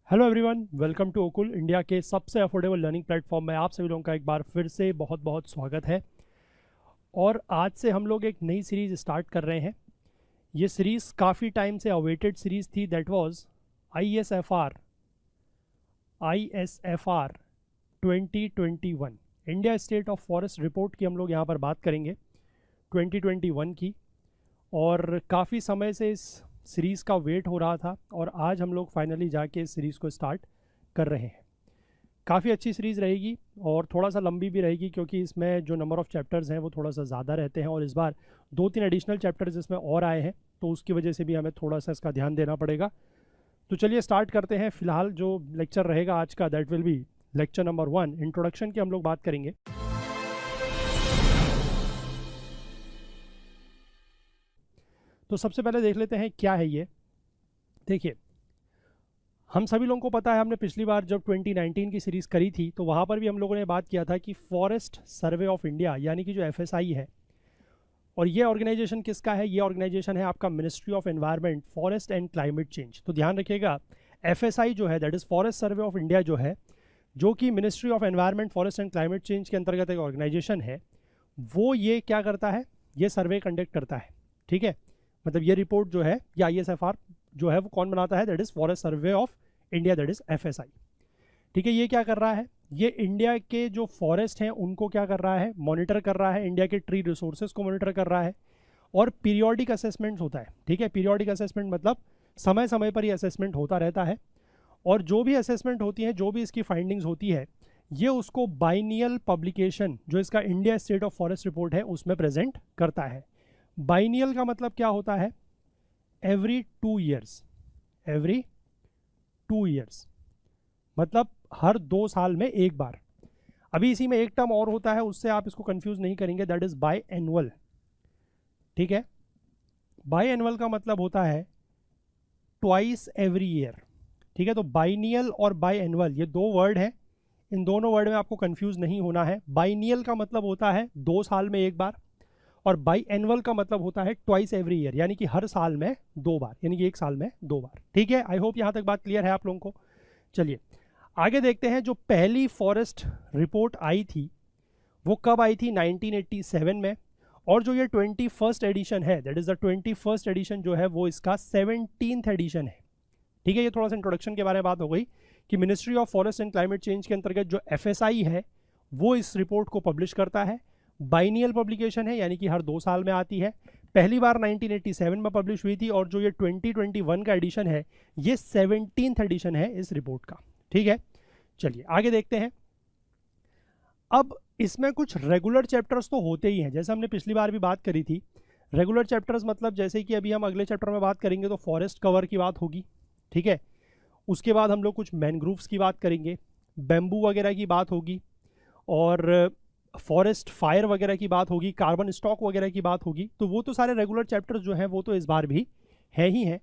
Hello everyone, welcome to Okul, India के सबसे affordable learning platform में आप सभी लोगों का एक बार फिर से बहुत बहुत स्वागत है। और आज से हम लोग एक नई सीरीज़ स्टार्ट कर रहे हैं। ये सीरीज़ काफ़ी टाइम से अवेटेड सीरीज़ थी, that was I S F R 2021 India state of forest report की हम लोग यहाँ पर बात करेंगे 2021 की। और काफ़ी समय से इस सीरीज़ का वेट हो रहा था और आज हम लोग फाइनली जाके इस सीरीज़ को स्टार्ट कर रहे हैं। काफ़ी अच्छी सीरीज़ रहेगी और थोड़ा सा लंबी भी रहेगी क्योंकि इसमें जो नंबर ऑफ़ चैप्टर्स हैं वो थोड़ा सा ज़्यादा रहते हैं और इस बार 2-3 एडिशनल चैप्टर्स इसमें और आए हैं, तो उसकी वजह से भी हमें थोड़ा सा इसका ध्यान देना पड़ेगा। तो चलिए स्टार्ट करते हैं। फ़िलहाल जो लेक्चर रहेगा आज का, that will be lecture number 1, introduction की हम लोग बात करेंगे। तो सबसे पहले देख लेते हैं क्या है ये। देखिए, हम सभी लोगों को पता है, हमने पिछली बार जब 2019 की सीरीज़ करी थी तो वहाँ पर भी हम लोगों ने बात किया था कि फॉरेस्ट सर्वे ऑफ इंडिया यानी कि जो एफएसआई है, और ये ऑर्गेनाइजेशन किसका है? ये ऑर्गेनाइजेशन है आपका ministry of environment, forest and climate change. तो ध्यान रखिएगा, एफएसआई जो है that is forest survey of India जो है, जो कि ministry of environment, forest and climate change के अंतर्गत एक ऑर्गेनाइजेशन है, वो ये क्या करता है? ये सर्वे कंडक्ट करता है। ठीक है, मतलब ये रिपोर्ट जो है, या ISFR जो है वो कौन बनाता है? That is forest survey of India, that is FSI. ठीक है, ये क्या कर रहा है? ये इंडिया के जो फॉरेस्ट हैं उनको क्या कर रहा है? मॉनिटर कर रहा है। इंडिया के ट्री रिसोर्सेज को मॉनिटर कर रहा है और पीरियोडिक असेसमेंट्स होता है। ठीक है, पीरियोडिक असेसमेंट मतलब समय समय पर ये असेसमेंट होता रहता है और जो भी असेसमेंट होती है, जो भी इसकी फाइंडिंग्स होती है, ये उसको बाइनियल पब्लिकेशन, जो इसका India state of forest report है, उसमें प्रेजेंट करता है। बाइनियल का मतलब क्या होता है? एवरी 2 ईयर्स, एवरी 2 ईयर्स मतलब हर 2 साल में एक बार। अभी इसी में एक टर्म और होता है, उससे आप इसको कंफ्यूज नहीं करेंगे, दैट इज बाई एनुअल। ठीक है, बाई एनुअल का मतलब होता है ट्वाइस एवरी ईयर। ठीक है, तो बाइनियल और बाई एनुअल ये दो वर्ड हैं, इन दोनों वर्ड में आपको कंफ्यूज नहीं होना है। बाइनियल का मतलब होता है 2 साल में एक बार और बाई एनुअल का मतलब होता है ट्वाइस एवरी ईयर, यानी कि हर साल में 2 बार, यानी कि एक साल में 2 बार। ठीक है, आई होप यहाँ तक बात क्लियर है आप लोगों को। चलिए आगे देखते हैं। जो पहली फॉरेस्ट रिपोर्ट आई थी वो कब आई थी? 1987 में। और जो ये 21st एडिशन है, that is the 21st addition जो है वो इसका 17th एडिशन है। ठीक है, ये थोड़ा सा इंट्रोडक्शन के बारे में बात हो गई कि ministry of forest and climate change के अंतर्गत जो एफएसआई है वो इस रिपोर्ट को पब्लिश करता है। बाइनियल पब्लिकेशन है, यानी कि हर 2 साल में आती है। पहली बार 1987 में पब्लिश हुई थी और जो ये 2021 का एडिशन है, ये 17th एडिशन है इस रिपोर्ट का। ठीक है, चलिए आगे देखते हैं। अब इसमें कुछ रेगुलर चैप्टर्स तो होते ही हैं, जैसे हमने पिछली बार भी बात करी थी। रेगुलर चैप्टर्स मतलब जैसे कि अभी हम अगले चैप्टर में बात करेंगे तो फॉरेस्ट कवर की बात होगी। ठीक है, उसके बाद हम लोग कुछ मैनग्रूव्स की बात करेंगे, बैम्बू वगैरह की बात होगी और फॉरेस्ट फायर वगैरह की बात होगी, कार्बन स्टॉक वगैरह की बात होगी। तो वो तो सारे रेगुलर चैप्टर्स जो हैं वो तो इस बार भी है ही हैं।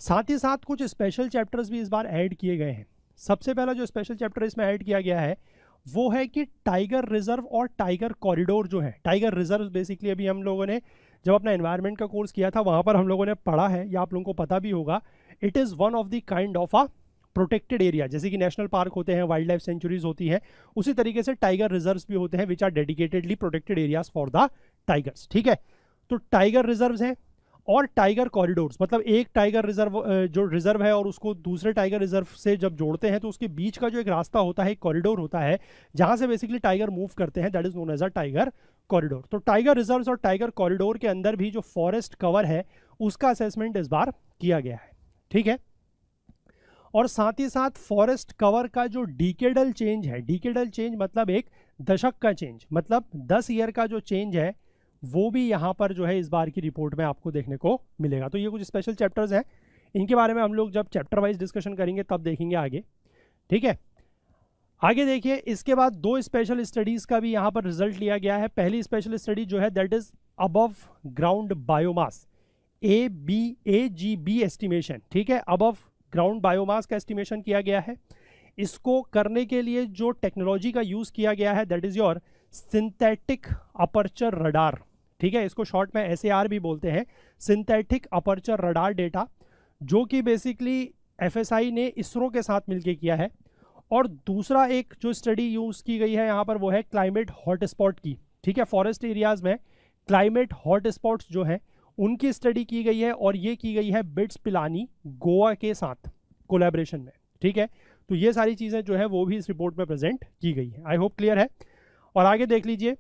साथ ही साथ कुछ स्पेशल चैप्टर्स भी इस बार ऐड किए गए हैं। सबसे पहला जो स्पेशल चैप्टर इसमें ऐड किया गया है वो है कि टाइगर रिजर्व और टाइगर कॉरिडोर जो है। टाइगर रिजर्व बेसिकली अभी हम लोगों ने जब अपना एनवायरनमेंट का कोर्स किया था वहाँ पर हम लोगों ने पढ़ा है, या आप लोगों को पता भी होगा, it is one of the kind of a protected area. जैसे कि नेशनल पार्क होते हैं, वाइल्ड लाइफ सेंचुरीज होती है, उसी तरीके से टाइगर रिजर्व्स भी होते हैं which are dedicatedly protected areas for the tigers. ठीक है, तो टाइगर रिजर्व्स हैं और टाइगर कॉरिडोर्स, मतलब एक टाइगर रिजर्व जो रिजर्व है और उसको दूसरे टाइगर रिजर्व से जब जोड़ते हैं तो उसके बीच का जो एक रास्ता होता है, एक कॉरिडोर होता है, जहां से बेसिकली टाइगर मूव करते हैं, that is known as a tiger corridor. तो टाइगर रिजर्व्स और टाइगर कॉरिडोर के अंदर भी जो फॉरेस्ट कवर है उसका असेसमेंट इस बार किया गया है। ठीक है, और साथ ही साथ फॉरेस्ट कवर का जो डिकेडल चेंज है, डिकेडल चेंज मतलब एक दशक का चेंज, मतलब 10 ईयर का जो चेंज है वो भी यहाँ पर जो है इस बार की रिपोर्ट में आपको देखने को मिलेगा। तो ये कुछ स्पेशल चैप्टर्स हैं, इनके बारे में हम लोग जब चैप्टर वाइज डिस्कशन करेंगे तब देखेंगे आगे। ठीक है, आगे देखिए, इसके बाद 2 स्पेशल स्टडीज़ का भी यहाँ पर रिजल्ट लिया गया है। पहली स्पेशल स्टडी जो है that is above ground biomass, AGB estimation. ठीक है, अबव ग्राउंड बायोमास का एस्टिमेशन किया गया है। इसको करने के लिए जो टेक्नोलॉजी का यूज़ किया गया है that is your synthetic aperture radar. ठीक है, इसको शॉर्ट में SAR भी बोलते हैं, सिंथेटिक अपर्चर रडार डेटा, जो कि बेसिकली FSI ने इसरो के साथ मिलकर किया है। और दूसरा एक जो स्टडी यूज़ की गई है यहाँ पर वो है क्लाइमेट हॉटस्पॉट की, ठीक है। फॉरेस्ट एरियाज़ में क्लाइमेट हॉटस्पॉट्स जो है उनकी स्टडी की गई है, और ये की गई है बिट्स पिलानी गोवा के साथ कोलैबोरेशन में, ठीक है। तो ये सारी चीज़ें जो है वो भी इस रिपोर्ट में प्रेजेंट की गई है। आई होप क्लियर है। और आगे देख लीजिए,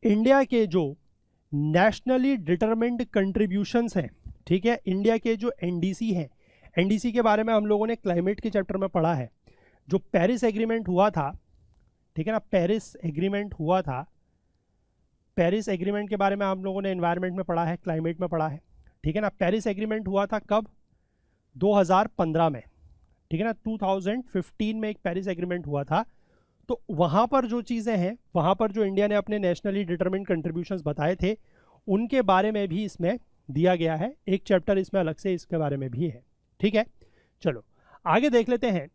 इंडिया के जो नेशनली डिटरमिन्ड कंट्रीब्यूशंस हैं, ठीक है, इंडिया के जो NDC हैं, NDC के बारे में हम लोगों ने क्लाइमेट के चैप्टर में पढ़ा है। जो पेरिस एग्रीमेंट हुआ था, ठीक है ना, पेरिस एग्रीमेंट हुआ था, पेरिस एग्रीमेंट के बारे में हम लोगों ने एनवायरनमेंट में पढ़ा है, क्लाइमेट में पढ़ा है, ठीक है ना। पेरिस एग्रीमेंट हुआ था कब? 2015 में, ठीक है ना। 2015 में एक पेरिस एग्रीमेंट हुआ था। तो वहाँ पर जो चीज़ें हैं, वहाँ पर जो इंडिया ने अपने नेशनली डिटरमिन्ड कंट्रीब्यूशंस बताए थे, उनके बारे में भी इसमें दिया गया है। एक चैप्टर इसमें अलग से इसके बारे में भी है, ठीक है। चलो आगे देख लेते हैं,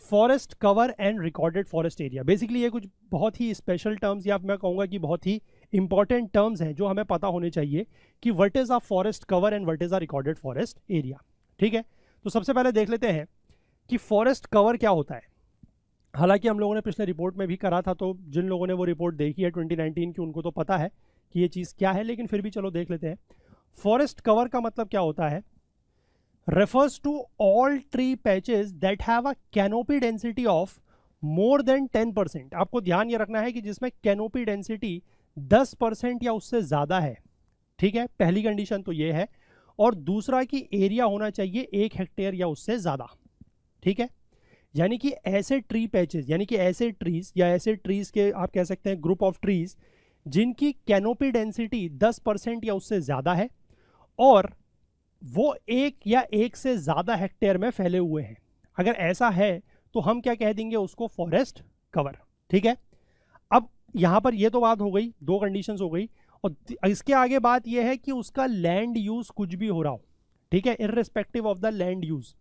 forest cover and recorded forest area. Basically ये कुछ बहुत ही स्पेशल टर्म्स, या मैं कहूँगा कि बहुत ही इंपॉर्टेंट टर्म्स हैं जो हमें पता होने चाहिए कि what is a forest cover and what is a recorded forest area, ठीक है। तो सबसे पहले देख लेते हैं कि फॉरेस्ट कवर क्या होता है। हालांकि हम लोगों ने पिछले रिपोर्ट में भी करा था, तो जिन लोगों ने वो रिपोर्ट देखी है 2019 की, उनको तो पता है कि ये चीज़ क्या है, लेकिन फिर भी चलो देख लेते हैं। फॉरेस्ट कवर का मतलब क्या होता है? refers to all tree patches that have a canopy density of more than 10%। आपको ध्यान ये रखना है कि जिसमें कैनोपी डेंसिटी 10% या उससे ज़्यादा है, ठीक है। पहली कंडीशन तो ये है। और दूसरा कि एरिया होना चाहिए 1 हेक्टेयर या उससे ज़्यादा, ठीक है। यानी कि ऐसे ट्री पैचेस, यानी कि ऐसे ट्रीज या ऐसे ट्रीज के आप कह सकते हैं ग्रुप ऑफ ट्रीज जिनकी कैनोपी डेंसिटी 10% या उससे ज़्यादा है, और वो 1 या 1 से ज़्यादा हेक्टेयर में फैले हुए हैं। अगर ऐसा है तो हम क्या कह देंगे उसको? फॉरेस्ट कवर, ठीक है। अब यहाँ पर ये तो बात हो गई, 2 कंडीशंस हो गई, और इसके आगे बात ये है कि उसका लैंड यूज़ कुछ भी हो रहा हो, ठीक है, irrespective of the land use,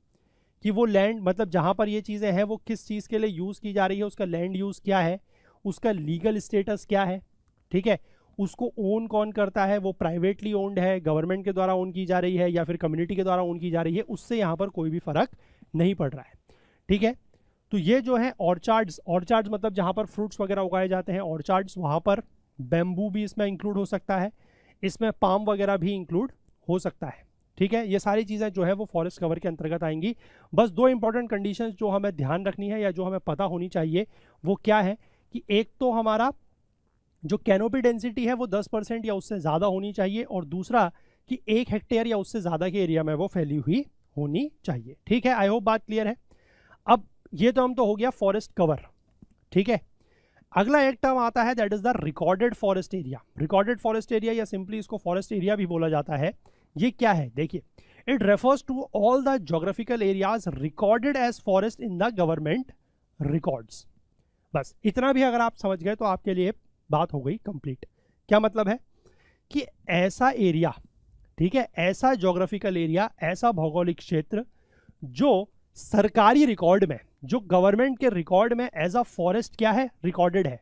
कि वो लैंड मतलब जहाँ पर ये चीज़ें हैं वो किस चीज़ के लिए यूज़ की जा रही है, उसका लैंड यूज़ क्या है, उसका लीगल स्टेटस क्या है, ठीक है, उसको ओन कौन करता है, वो प्राइवेटली ओन्ड है, गवर्नमेंट के द्वारा ओन की जा रही है या फिर कम्युनिटी के द्वारा ओन की जा रही है, उससे यहाँ पर कोई भी फ़र्क नहीं पड़ रहा है, ठीक है। तो ये जो है ऑर्चार्ड्स, ऑर्चार्ड्स मतलब जहाँ पर फ्रूट्स वगैरह उगाए जाते हैं, ऑर्चार्ड्स, वहाँ पर बैम्बू भी इसमें इंक्लूड हो सकता है, इसमें पाम वगैरह भी इंक्लूड हो सकता है, ठीक है। ये सारी चीज़ें जो है वो फॉरेस्ट कवर के अंतर्गत आएंगी। बस 2 इंपॉर्टेंट कंडीशंस जो हमें ध्यान रखनी है या जो हमें पता होनी चाहिए वो क्या है कि एक तो हमारा जो कैनोपी डेंसिटी है वो 10% या उससे ज़्यादा होनी चाहिए, और दूसरा कि 1 हेक्टेयर या उससे ज़्यादा के एरिया में वो फैली हुई होनी चाहिए, ठीक है। आई होप बात क्लियर है। अब ये टर्म तो हो गया फॉरेस्ट कवर, ठीक है। अगला एक टर्म आता है that is the recorded forest area. Recorded forest area या सिंपली इसको फॉरेस्ट एरिया भी बोला जाता है। ये क्या है? देखिए, it refers to all the geographical areas recorded as forest in the government records. बस इतना भी अगर आप समझ गए तो आपके लिए बात हो गई कंप्लीट। क्या मतलब है कि ऐसा एरिया, ठीक है, ऐसा ज्योग्राफिकल एरिया, ऐसा भौगोलिक क्षेत्र जो सरकारी रिकॉर्ड में, जो गवर्नमेंट के रिकॉर्ड में एज अ फॉरेस्ट क्या है? रिकॉर्डेड है,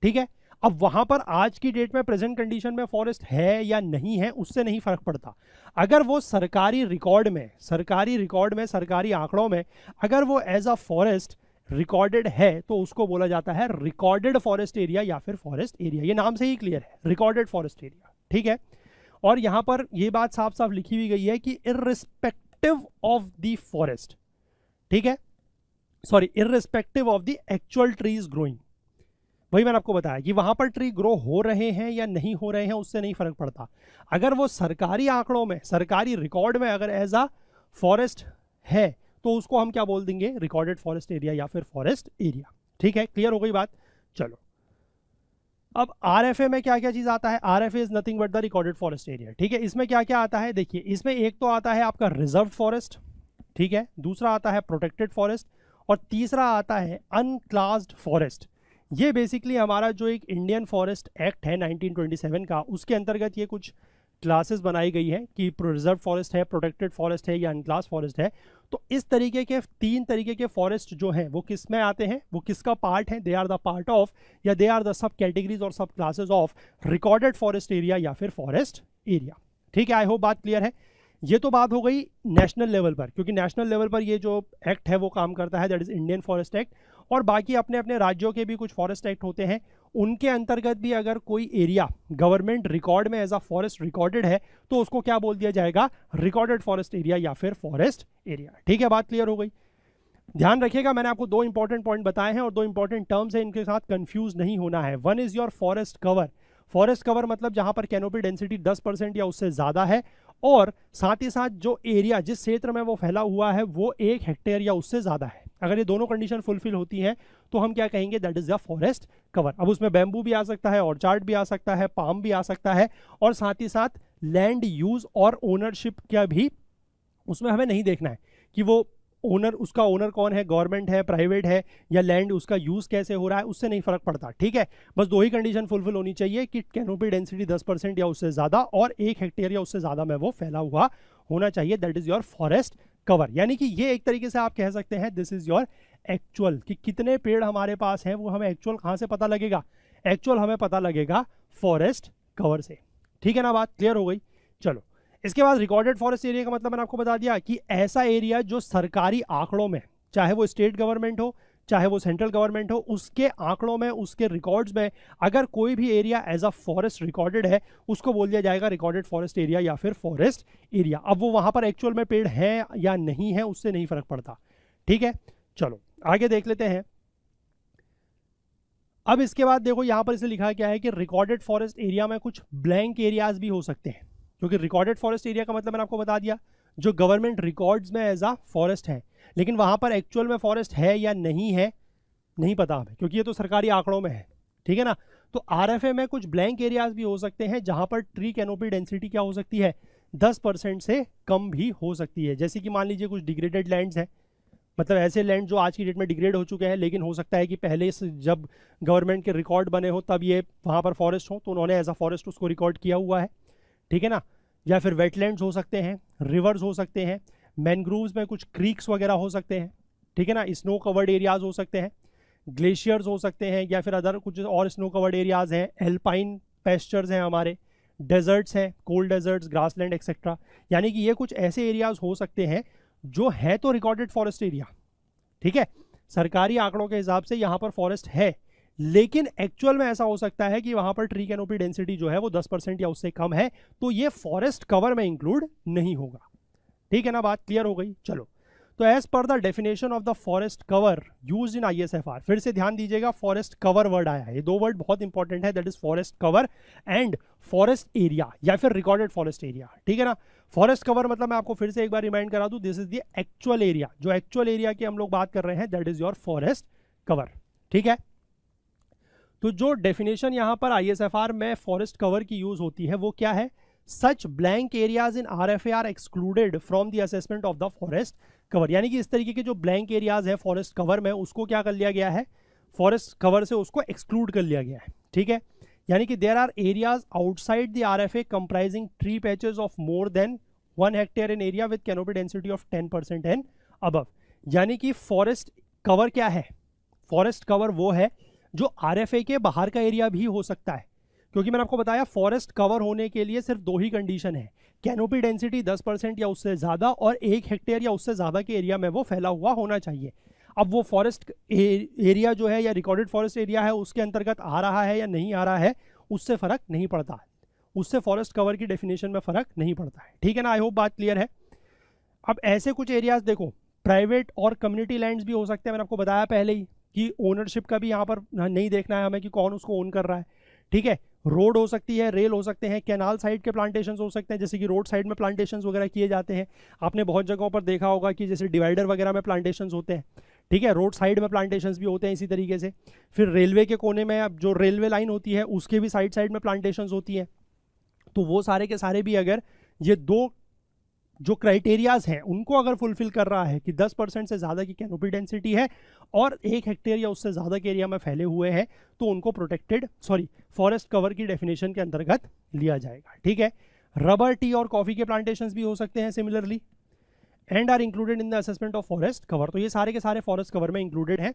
ठीक है। अब वहां पर आज की डेट में प्रेजेंट कंडीशन में फॉरेस्ट है या नहीं है उससे नहीं फर्क पड़ता। अगर वो सरकारी रिकॉर्ड में, सरकारी आंकड़ों में अगर वो एज अ फॉरेस्ट रिकॉर्डेड है तो उसको बोला जाता है रिकॉर्डेड फॉरेस्ट एरिया या फिर फॉरेस्ट एरिया। ये नाम से ही क्लियर है, रिकॉर्डेड फॉरेस्ट एरिया, ठीक है। और यहां पर ये बात साफ साफ लिखी हुई गई है कि इर्रिस्पेक्टिव ऑफ द फॉरेस्ट, ठीक है, sorry, irrespective of the actual trees growing. वही मैंने आपको बताया कि वहां पर ट्री ग्रो हो रहे हैं या नहीं हो रहे हैं उससे नहीं फर्क पड़ता। अगर वो सरकारी आंकड़ों में, सरकारी रिकॉर्ड में अगर एज अ फॉरेस्ट है तो उसको हम क्या बोल देंगे? रिकॉर्डेड फॉरेस्ट एरिया या फिर फॉरेस्ट एरिया, ठीक है। क्लियर हो गई बात? चलो, अब आरएफए में क्या क्या चीज आता है? RFA is nothing but the recorded forest area, ठीक है। इसमें क्या क्या आता है? देखिए, इसमें एक तो आता है आपका रिजर्व फॉरेस्ट, ठीक है, दूसरा आता है प्रोटेक्टेड फॉरेस्ट, और तीसरा आता है अनक्लास्ड फॉरेस्ट। ये बेसिकली हमारा जो एक इंडियन फॉरेस्ट एक्ट है 1927 का, उसके अंतर्गत ये कुछ क्लासेस बनाई गई है कि रिजर्व फॉरेस्ट है, प्रोटेक्टेड फॉरेस्ट है या अनक्लास फॉरेस्ट है। तो इस तरीके के 3 तरीके के फॉरेस्ट जो हैं वो किस में आते हैं, वो किसका पार्ट है? They are the part of या they are the subcategories और subclasses of recorded forest area या फिर फॉरेस्ट एरिया, ठीक है। आई होप बात क्लियर है। ये तो बात हो गई नेशनल लेवल पर, क्योंकि नेशनल लेवल पर ये जो एक्ट है वो काम करता है, that is Indian forest act. और बाकी अपने अपने राज्यों के भी कुछ फॉरेस्ट एक्ट होते हैं, उनके अंतर्गत भी अगर कोई एरिया गवर्नमेंट रिकॉर्ड में एज अ फॉरेस्ट रिकॉर्डेड है तो उसको क्या बोल दिया जाएगा, रिकॉर्डेड फॉरेस्ट एरिया या फिर फॉरेस्ट एरिया। ठीक है, बात क्लियर हो गई। ध्यान रखिएगा, मैंने आपको दो इंपॉर्टेंट पॉइंट बताए हैं और दो इंपॉर्टेंट टर्म्स हैं, इनके साथ कंफ्यूज नहीं होना है। One is your forest cover. Forest cover मतलब जहां पर कैनोपी डेंसिटी 10% या उससे ज्यादा है, और साथ ही साथ जो एरिया जिस क्षेत्र में वो फैला हुआ है वो 1 हेक्टेयर या उससे ज्यादा है। अगर ये दोनों कंडीशन फुलफिल होती है तो हम क्या कहेंगे, that is the forest cover. अब उसमें बैम्बू भी आ सकता है, ऑर्चार्ड भी आ सकता है, पाम भी आ सकता है, और साथ ही साथ लैंड यूज और ओनरशिप का भी उसमें हमें नहीं देखना है कि वो ओनर, उसका ओनर कौन है, गवर्नमेंट है, प्राइवेट है, या लैंड उसका यूज कैसे हो रहा है, उससे नहीं फर्क पड़ता। ठीक है, बस दो ही कंडीशन फुलफिल होनी चाहिए कि कैनोपी डेंसिटी 10% या उससे ज्यादा और 1 हेक्टेयर या उससे ज्यादा में वो फैला हुआ होना चाहिए, that is your forest cover. यानी कि ये एक तरीके से आप कह सकते हैं दिस इज योर एक्चुअल, कि कितने पेड़ हमारे पास हैं वो हमें एक्चुअल कहां से पता लगेगा, एक्चुअल हमें पता लगेगा फॉरेस्ट कवर से। ठीक है ना, बात क्लियर हो गई। चलो, इसके बाद रिकॉर्डेड फॉरेस्ट एरिया का मतलब मैंने आपको बता दिया कि ऐसा एरिया जो सरकारी आंकड़ों में, चाहे वो स्टेट गवर्नमेंट हो चाहे वो सेंट्रल गवर्नमेंट हो, उसके आंकड़ों में, उसके रिकॉर्ड्स में अगर कोई भी area as a forest recorded है उसको बोल दिया जाएगा रिकॉर्डेड फॉरेस्ट एरिया या फिर फॉरेस्ट एरिया। अब वो वहां पर एक्चुअल में पेड़ है या नहीं है उससे नहीं फर्क पड़ता। ठीक है, चलो आगे देख लेते हैं। अब इसके बाद देखो यहां पर इसे लिखा क्या है कि रिकॉर्डेड फॉरेस्ट एरिया में कुछ ब्लैंक एरियाज भी हो सकते हैं, क्योंकि रिकॉर्डेड फॉरेस्ट एरिया का मतलब मैंने आपको बता दिया जो गवर्नमेंट रिकॉर्ड्स में एज अ फॉरेस्ट है, लेकिन वहां पर एक्चुअल में फॉरेस्ट है या नहीं है नहीं पता हमें, क्योंकि ये तो सरकारी आंकड़ों में है। ठीक है ना, तो आरएफए में कुछ ब्लैंक एरियाज भी हो सकते हैं जहां पर ट्री कैनोपी डेंसिटी क्या हो सकती है, 10% से कम भी हो सकती है। जैसे कि मान लीजिए कुछ डिग्रेडेड लैंड्स हैं, मतलब ऐसे लैंड जो आज की डेट में डिग्रेड हो चुके हैं, लेकिन हो सकता है कि पहले जब गवर्नमेंट के रिकॉर्ड बने हो तब ये वहाँ पर फॉरेस्ट हो, तो उन्होंने एज अ फॉरेस्ट उसको रिकॉर्ड किया हुआ है। ठीक है ना, या फिर वेटलैंड्स हो सकते हैं, रिवर्स हो सकते हैं, मैनग्रोव्स में कुछ क्रीक्स वगैरह हो सकते हैं। ठीक है ना, स्नो कवर्ड एरियाज हो सकते हैं, ग्लेशियर्स हो सकते हैं, या फिर अदर कुछ और स्नो कवर्ड एरियाज हैं, एल्पाइन पेस्चर्स हैं हमारे, डेजर्ट्स हैं, कोल्ड डेजर्ट्स, ग्रासलैंड एक्सेट्रा। यानी कि ये कुछ ऐसे एरियाज हो सकते हैं जो है तो रिकॉर्डेड फॉरेस्ट एरिया, ठीक है, सरकारी आंकड़ों के हिसाब से यहाँ पर फॉरेस्ट है, लेकिन एक्चुअल में ऐसा हो सकता है कि वहां पर ट्री कैनोपी डेंसिटी जो है वो 10% या उससे कम है, तो ये फॉरेस्ट कवर में इंक्लूड नहीं होगा। ठीक है ना, बात क्लियर हो गई। चलो, तो एज पर the definition of the forest cover used in ISFR, फिर से ध्यान दीजिएगा फॉरेस्ट कवर वर्ड आया है, ये दो वर्ड बहुत इंपॉर्टेंट है, that is forest cover and forest area या फिर रिकॉर्डेड फॉरेस्ट एरिया। ठीक है ना, फॉरेस्ट कवर मतलब मैं आपको फिर से एक बार रिमाइंड करा दूं, this is the actual area, जो एक्चुअल एरिया की हम लोग बात कर रहे हैं, that is your forest cover. ठीक है, तो जो डेफिनेशन यहां पर आईएसएफआर में फॉरेस्ट कवर की यूज होती है वो क्या है, such blank areas in RFA are excluded from the assessment of the forest cover. यानी कि इस तरीके के जो ब्लैंक एरियाज है फॉरेस्ट कवर में, उसको क्या कर लिया गया है, फॉरेस्ट कवर से उसको एक्सक्लूड कर लिया गया है। ठीक है, यानी कि there are areas outside the RFA comprising tree patches of more than 1 hectare in area with canopy density of 10% and above. यानी कि फॉरेस्ट कवर क्या है, फॉरेस्ट कवर वो है जो आरएफए के बाहर का एरिया भी हो सकता है, क्योंकि मैंने आपको बताया फॉरेस्ट कवर होने के लिए सिर्फ दो ही कंडीशन है, कैनोपी डेंसिटी 10% या उससे ज़्यादा और 1 हेक्टेयर या उससे ज़्यादा के एरिया में वो फैला हुआ होना चाहिए। अब वो फॉरेस्ट एरिया जो है या रिकॉर्डेड फॉरेस्ट एरिया है उसके अंतर्गत आ रहा है या नहीं आ रहा है उससे फ़र्क नहीं पड़ता, उससे फॉरेस्ट कवर की डेफिनेशन में फ़र्क नहीं पड़ता है। ठीक है ना, आई होप बात क्लियर है। अब ऐसे कुछ एरियाज देखो, प्राइवेट और कम्युनिटी लैंड्स भी हो सकते हैं, मैंने आपको बताया पहले ही कि ओनरशिप का भी यहाँ पर नहीं देखना है हमें कि कौन उसको ओन कर रहा है। ठीक है, रोड हो सकती है, रेल हो सकते हैं, कैनाल साइड के प्लांटेशंस हो सकते हैं, जैसे कि रोड साइड में प्लांटेशंस वगैरह किए जाते हैं। आपने बहुत जगहों पर देखा होगा कि जैसे डिवाइडर वगैरह में प्लांटेशंस होते हैं। ठीक है, रोड साइड में प्लांटेशंस भी होते हैं इसी तरीके से। फिर रेलवे के कोने में अब जो रेलवे लाइन होती है उसके भी साइड साइड में प्लांटेशंस होती हैं। तो वो सारे के सारे भी अगर ये दो जो क्राइटेरियाज हैं उनको अगर फुलफिल कर रहा है कि 10% से ज़्यादा की कैनोपी डेंसिटी है और 1 हेक्टेयर या उससे ज़्यादा के एरिया में फैले हुए हैं, तो उनको फॉरेस्ट कवर की डेफिनेशन के अंतर्गत लिया जाएगा। ठीक है, रबर, टी और कॉफ़ी के प्लांटेशंस भी हो सकते हैं similarly and are included in the assessment of forest cover. तो ये सारे के सारे फॉरेस्ट कवर में इंक्लूडेड हैं।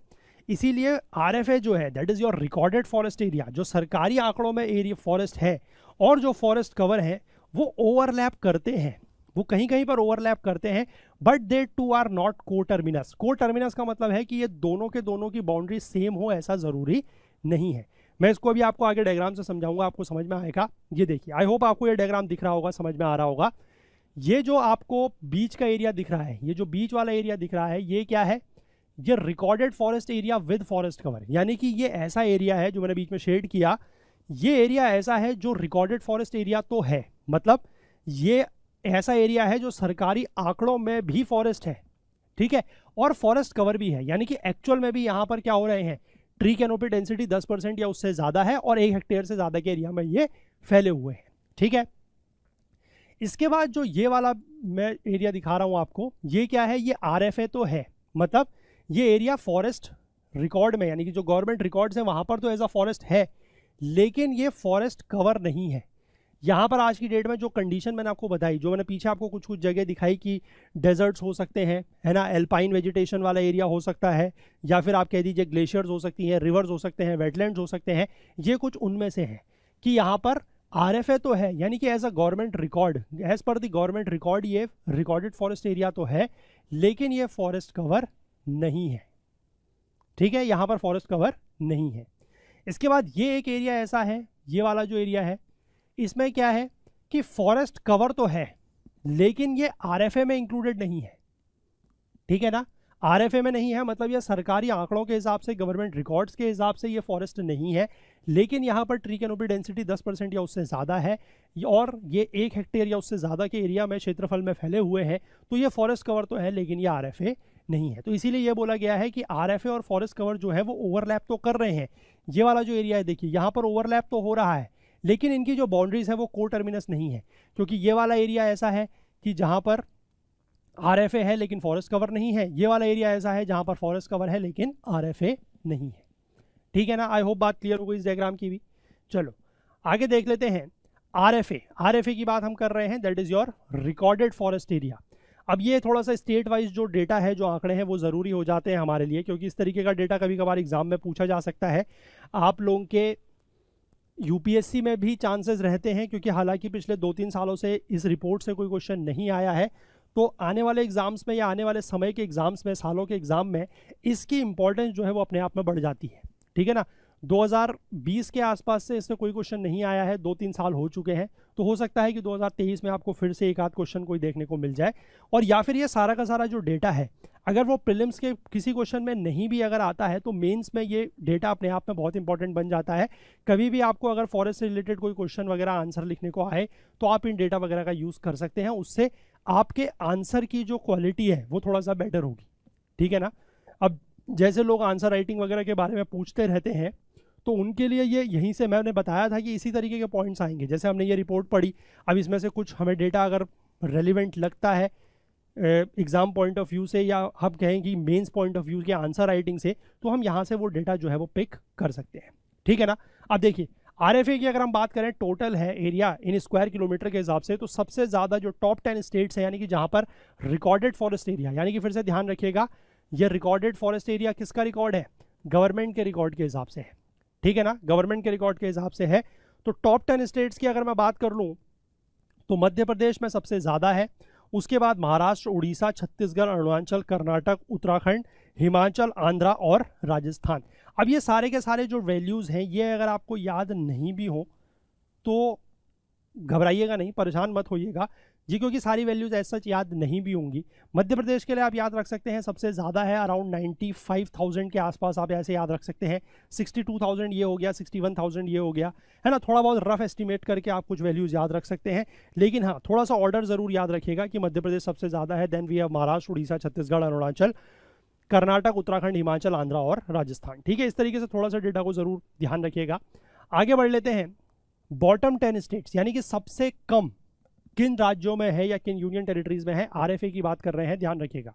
इसीलिए आरएफए जो है that is your recorded forest area, जो सरकारी आंकड़ों में एरिया फॉरेस्ट है और जो फॉरेस्ट कवर है वो ओवरलैप करते हैं, वो कहीं कहीं पर ओवरलैप करते हैं, but they too are not coterminous. Coterminous का मतलब है कि ये दोनों के दोनों की बाउंड्री सेम हो, ऐसा ज़रूरी नहीं है। मैं इसको अभी आपको आगे डायग्राम से समझाऊंगा, आपको समझ में आएगा। ये देखिए, आई होप आपको ये डायग्राम दिख रहा होगा, समझ में आ रहा होगा। ये जो आपको बीच का एरिया दिख रहा है, ये जो बीच वाला एरिया दिख रहा है, ये क्या है? ये recorded forest area with forest cover, यानी कि ये ऐसा एरिया है जो मैंने बीच में शेड किया, ये एरिया ऐसा है जो रिकॉर्डेड फॉरेस्ट एरिया तो है, मतलब ये ऐसा एरिया है जो सरकारी आंकड़ों में भी फॉरेस्ट है, ठीक है, और फॉरेस्ट कवर भी है, यानी कि एक्चुअल में भी यहाँ पर क्या हो रहे हैं, ट्री कैनोपी डेंसिटी 10% या उससे ज़्यादा है और 1 हेक्टेयर से ज़्यादा के एरिया में ये फैले हुए हैं, ठीक है। इसके बाद जो ये वाला मैं एरिया दिखा रहा हूँ आपको, ये क्या है? ये RFA तो है, मतलब ये एरिया फॉरेस्ट रिकॉर्ड में, यानी कि जो गवर्नमेंट रिकॉर्ड्स है वहाँ पर तो एज अ फॉरेस्ट है, लेकिन ये फॉरेस्ट कवर नहीं है। यहाँ पर आज की डेट में जो कंडीशन मैंने आपको बताई, जो मैंने पीछे आपको कुछ कुछ जगह दिखाई कि डेजर्ट्स हो सकते हैं, है ना, एल्पाइन वेजिटेशन वाला एरिया हो सकता है, या फिर आप कह दीजिए ग्लेशियर्स हो सकती हैं, रिवर्स हो सकते हैं, वेटलैंड्स हो सकते हैं, ये कुछ उनमें से हैं कि यहाँ पर RFA तो है, यानी कि as a government record, as पर द गवर्नमेंट रिकॉर्ड ये रिकॉर्डेड फॉरेस्ट एरिया तो है, लेकिन ये फॉरेस्ट कवर नहीं है, ठीक है, यहाँ पर फॉरेस्ट कवर नहीं है। इसके बाद ये एक एरिया ऐसा है, ये वाला जो एरिया है, इसमें क्या है कि फॉरेस्ट कवर तो है, लेकिन ये RFA में इंक्लूडेड नहीं है, ठीक है ना। RFA में नहीं है, मतलब ये सरकारी आंकड़ों के हिसाब से, गवर्नमेंट रिकॉर्ड्स के हिसाब से ये फॉरेस्ट नहीं है, लेकिन यहाँ पर ट्री कैनोपी डेंसिटी 10% या उससे ज़्यादा है, और ये 1 हेक्टेयर या उससे ज़्यादा के एरिया में, क्षेत्रफल में फैले हुए हैं, तो ये फॉरेस्ट कवर तो है, लेकिन ये RFA नहीं है। तो इसीलिए ये बोला गया है कि RFA और फॉरेस्ट कवर जो है वो ओवरलैप तो कर रहे हैं। ये वाला जो एरिया है देखिए, यहाँ पर ओवरलैप तो हो रहा है, लेकिन इनकी जो बाउंड्रीज है वो को टर्मिनस नहीं है, क्योंकि ये वाला एरिया ऐसा है कि जहाँ पर RFA है लेकिन फॉरेस्ट कवर नहीं है, ये वाला एरिया ऐसा है जहाँ पर फॉरेस्ट कवर है लेकिन RFA नहीं है, ठीक है ना। आई होप बात क्लियर हो गई इस डायग्राम की भी। चलो आगे देख लेते हैं। RFA की बात हम कर रहे हैं, that is your recorded forest area. अब ये थोड़ा सा स्टेट वाइज जो डेटा है, जो आंकड़े हैं, वो ज़रूरी हो जाते हैं हमारे लिए, क्योंकि इस तरीके का डेटा कभी कभार एग्जाम में पूछा जा सकता है। आप लोगों के UPSC में भी चांसेस रहते हैं, क्योंकि हालांकि पिछले 2-3 सालों से इस रिपोर्ट से कोई क्वेश्चन नहीं आया है, तो आने वाले एग्जाम्स में या आने वाले समय के एग्जाम्स में, सालों के एग्जाम में इसकी इंपॉर्टेंस जो है वो अपने आप में बढ़ जाती है, ठीक है ना। 2020 के आसपास से इससे कोई क्वेश्चन नहीं आया है, 2-3 साल हो चुके हैं, तो हो सकता है कि 2023 में आपको फिर से एक आध क्वेश्चन कोई देखने को मिल जाए, और या फिर ये सारा का सारा जो डेटा है, अगर वो प्रीलिम्स के किसी क्वेश्चन में नहीं भी अगर आता है, तो मेंस में ये डेटा अपने आप में बहुत इंपॉर्टेंट बन जाता है। कभी भी आपको अगर फॉरेस्ट से रिलेटेड कोई क्वेश्चन वगैरह आंसर लिखने को आए, तो आप इन डेटा वगैरह का यूज़ कर सकते हैं, उससे आपके आंसर की जो क्वालिटी है वो थोड़ा सा बेटर होगी, ठीक है ना। अब जैसे लोग आंसर राइटिंग वगैरह के बारे में पूछते रहते हैं, तो उनके लिए ये यहीं से मैंने बताया था कि इसी तरीके के पॉइंट्स आएंगे। जैसे हमने ये रिपोर्ट पढ़ी, अब इसमें से कुछ हमें डेटा अगर रेलिवेंट लगता है एग्ज़ाम पॉइंट ऑफ व्यू से, या हम कहें कि मेंस पॉइंट ऑफ व्यू के आंसर राइटिंग से, तो हम यहाँ से वो डेटा जो है वो पिक कर सकते हैं, ठीक है ना। अब देखिए RFA की अगर हम बात करें, टोटल है एरिया इन स्क्वायर किलोमीटर के हिसाब से, तो सबसे ज़्यादा जो टॉप 10 स्टेट्स हैं, यानी कि जहाँ पर रिकॉर्डेड फॉरेस्ट एरिया, यानी कि फिर से ध्यान रखिएगा, ये रिकॉर्डेड फॉरेस्ट एरिया किसका रिकॉर्ड है? गवर्नमेंट के रिकॉर्ड के हिसाब से है, ठीक है ना, गवर्नमेंट के रिकॉर्ड के हिसाब से है। तो टॉप 10 स्टेट्स की अगर मैं बात कर लूँ, तो मध्य प्रदेश में सबसे ज़्यादा है, उसके बाद महाराष्ट्र, उड़ीसा, छत्तीसगढ़, अरुणाचल, कर्नाटक, उत्तराखंड, हिमाचल, आंध्रा और राजस्थान। अब ये सारे के सारे जो वैल्यूज़ हैं, ये अगर आपको याद नहीं भी हो तो घबराइएगा नहीं, परेशान मत होइएगा जी, क्योंकि सारी वैल्यूज़ ऐसा सच याद नहीं भी होंगी। मध्य प्रदेश के लिए आप याद रख सकते हैं सबसे ज़्यादा है, अराउंड 95,000 के आसपास आप ऐसे याद रख सकते हैं। 62,000 ये हो गया, 61,000 ये हो गया, है ना। थोड़ा बहुत रफ एस्टिमेट करके आप कुछ वैल्यूज़ याद रख सकते हैं, लेकिन हाँ, थोड़ा सा ऑर्डर ज़रूर याद रखिएगा कि मध्य प्रदेश सबसे ज़्यादा है, then we have Maharashtra, Orissa, Chhattisgarh, Arunachal, Karnataka, Uttarakhand, Himachal, Andhra और राजस्थान, ठीक है। इस तरीके से थोड़ा सा डेटा को ज़रूर ध्यान रखिएगा। आगे बढ़ लेते हैं। बॉटम 10 स्टेट्स, यानी कि सबसे कम किन राज्यों में है या किन यूनियन टेरिटरीज में है, RFA की बात कर रहे हैं, ध्यान रखिएगा,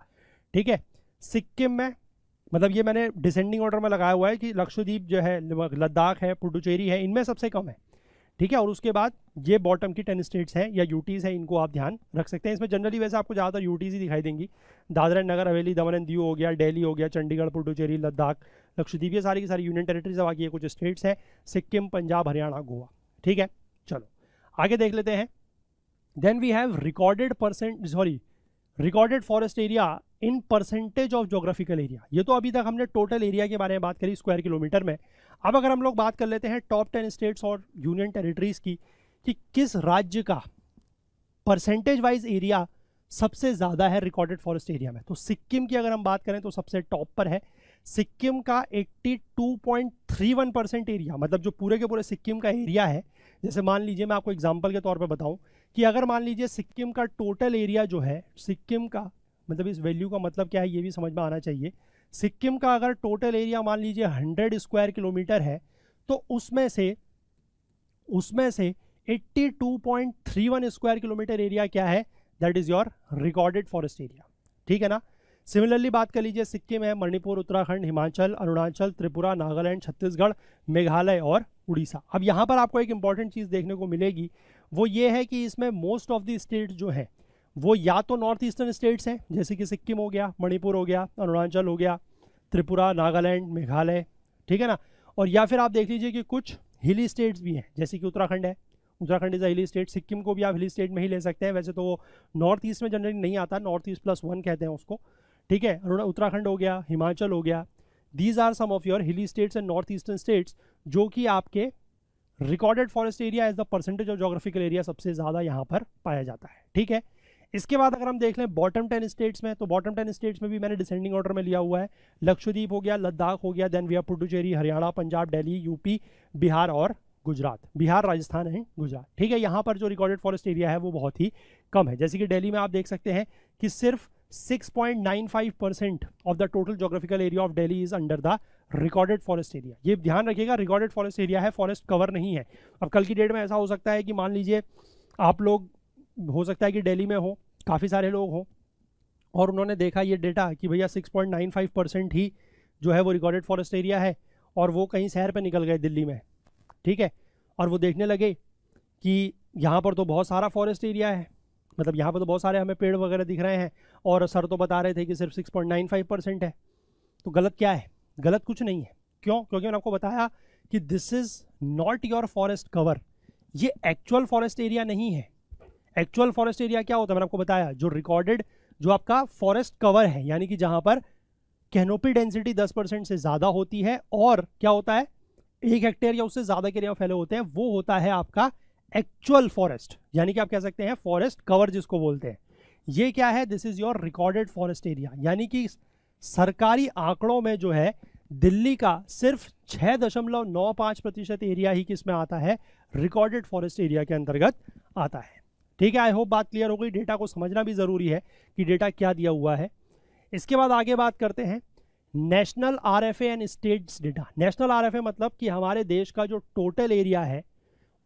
ठीक है। सिक्किम में, मतलब ये मैंने डिसेंडिंग ऑर्डर में लगाया हुआ है कि लक्षद्वीप जो है, लद्दाख है, पुडुचेरी है, इनमें सबसे कम है, ठीक है। और उसके बाद ये बॉटम की 10 स्टेट्स हैं या यूटीज़ हैं, इनको आप ध्यान रख सकते हैं। इसमें जनरली वैसे आपको ज़्यादातर यूटीज़ ही दिखाई देंगी, दादरा नगर हवेली, दमन एंड दीव हो गया, दिल्ली हो गया, चंडीगढ़, पुडुचेरी, लद्दाख, लक्षद्वीप, ये सारी की सारी यूनियन टेरिटरीज है। बाकी ये कुछ स्टेट्स हैं, सिक्किम, पंजाब, हरियाणा, गोवा, ठीक है। चलो आगे देख लेते हैं। Then we have recorded forest area in percentage of geographical area. ये तो अभी तक हमने टोटल एरिया के बारे में बात करी स्क्वायर किलोमीटर में। अब अगर हम लोग बात कर लेते हैं टॉप 10 स्टेट्स और यूनियन टेरिटरीज की, कि किस राज्य का परसेंटेज वाइज एरिया सबसे ज़्यादा है रिकॉर्डेड फॉरेस्ट एरिया में, तो सिक्किम की अगर हम बात करें तो सबसे टॉप पर है। सिक्किम का 82.31% एरिया, मतलब जो पूरे के पूरे सिक्किम का एरिया है, जैसे मान लीजिए मैं आपको एग्जांपल के तौर पे बताऊं कि अगर मान लीजिए सिक्किम का टोटल एरिया जो है, सिक्किम का मतलब इस वैल्यू का मतलब क्या है ये भी समझ में आना चाहिए। सिक्किम का अगर टोटल एरिया मान लीजिए 100 स्क्वायर किलोमीटर है, तो उसमें से 82.31 स्क्वायर किलोमीटर एरिया क्या है, that is your recorded forest area. ठीक है ना। सिमिलरली बात कर लीजिए, सिक्किम है, मणिपुर, उत्तराखंड, हिमाचल, अरुणाचल, त्रिपुरा, नागालैंड, छत्तीसगढ़, मेघालय और उड़ीसा। अब यहाँ पर आपको एक इंपॉर्टेंट चीज़ देखने को मिलेगी, वो ये है कि इसमें मोस्ट ऑफ द स्टेट्स जो है वो या तो नॉर्थ ईस्टर्न स्टेट्स हैं, जैसे कि सिक्किम हो गया, मणिपुर हो गया, अरुणाचल हो गया, त्रिपुरा, नागालैंड, मेघालय, ठीक है ना। और या फिर आप देख लीजिए कि कुछ हिली स्टेट्स भी हैं, जैसे कि उत्तराखंड है, उत्तराखंड इज अ हिली स्टेट। सिक्किम को भी आप हिली स्टेट में ही ले सकते हैं, वैसे तो वो नॉर्थ ईस्ट में जनरली नहीं आता, नॉर्थ ईस्ट +1 कहते हैं उसको, ठीक है। उत्तराखंड हो गया, हिमाचल हो गया, these are some of your hilly states and north eastern states, जो कि आपके recorded forest area as the percentage of geographical area सबसे ज़्यादा यहाँ पर पाया जाता है। ठीक है। इसके बाद अगर हम देख लें बॉटम 10 स्टेट्स में, तो बॉटम 10 स्टेट्स में भी मैंने डिसेंडिंग ऑर्डर में लिया हुआ है। लक्षद्वीप हो गया, लद्दाख हो गया, then we have Puducherry, Haryana, Punjab, Delhi, UP, Bihar और गुजरात। बिहार, राजस्थान एंड गुजरात। ठीक है। यहाँ पर जो रिकॉर्डेड फॉरेस्ट एरिया है वो बहुत ही कम है, जैसे कि दिल्ली में आप देख सकते हैं कि सिर्फ 6.95% of the total geographical area of Delhi is under the recorded forest area. ये ध्यान रखिएगा, रिकॉर्डेड फॉरेस्ट एरिया है, फॉरेस्ट कवर नहीं है। अब कल की डेट में ऐसा हो सकता है कि मान लीजिए आप लोग, हो सकता है कि दिल्ली में हो, काफ़ी सारे लोग हों, और उन्होंने देखा ये डेटा कि भैया 6.95% ही जो है वो रिकॉर्डेड फॉरेस्ट एरिया है, और वो कहीं शहर पे निकल गए दिल्ली में, ठीक है, और वो देखने लगे कि यहाँ पर तो बहुत सारा फॉरेस्ट एरिया है, मतलब यहाँ पर तो बहुत सारे हमें पेड़ वगैरह दिख रहे हैं, और सर तो बता रहे थे कि सिर्फ 6.95% है। तो गलत क्या है? गलत कुछ नहीं है। क्यों? क्योंकि मैंने आपको बताया कि this is not your forest cover, ये एक्चुअल फॉरेस्ट एरिया नहीं है। एक्चुअल फॉरेस्ट एरिया क्या होता है, मैंने आपको बताया, जो रिकॉर्डेड, जो आपका फॉरेस्ट कवर है, यानी कि जहाँ पर कैनोपी डेंसिटी 10% से ज़्यादा होती है, और क्या होता है, 1 हेक्टेयर या उससे ज़्यादा के एरिया फैले होते हैं, वो होता है आपका एक्चुअल फॉरेस्ट, यानी कि आप कह सकते हैं फॉरेस्ट कवर जिसको बोलते हैं। ये क्या है? This is your recorded forest area, यानी कि सरकारी आंकड़ों में जो है दिल्ली का सिर्फ 6.95% एरिया ही किस में आता है, रिकॉर्डेड फॉरेस्ट एरिया के अंतर्गत आता है। ठीक है। आई होप बात क्लियर हो गई। डेटा को समझना भी ज़रूरी है कि डेटा क्या दिया हुआ है। इसके बाद आगे बात करते हैं national RFA and states data. National RFA मतलब कि हमारे देश का जो टोटल एरिया है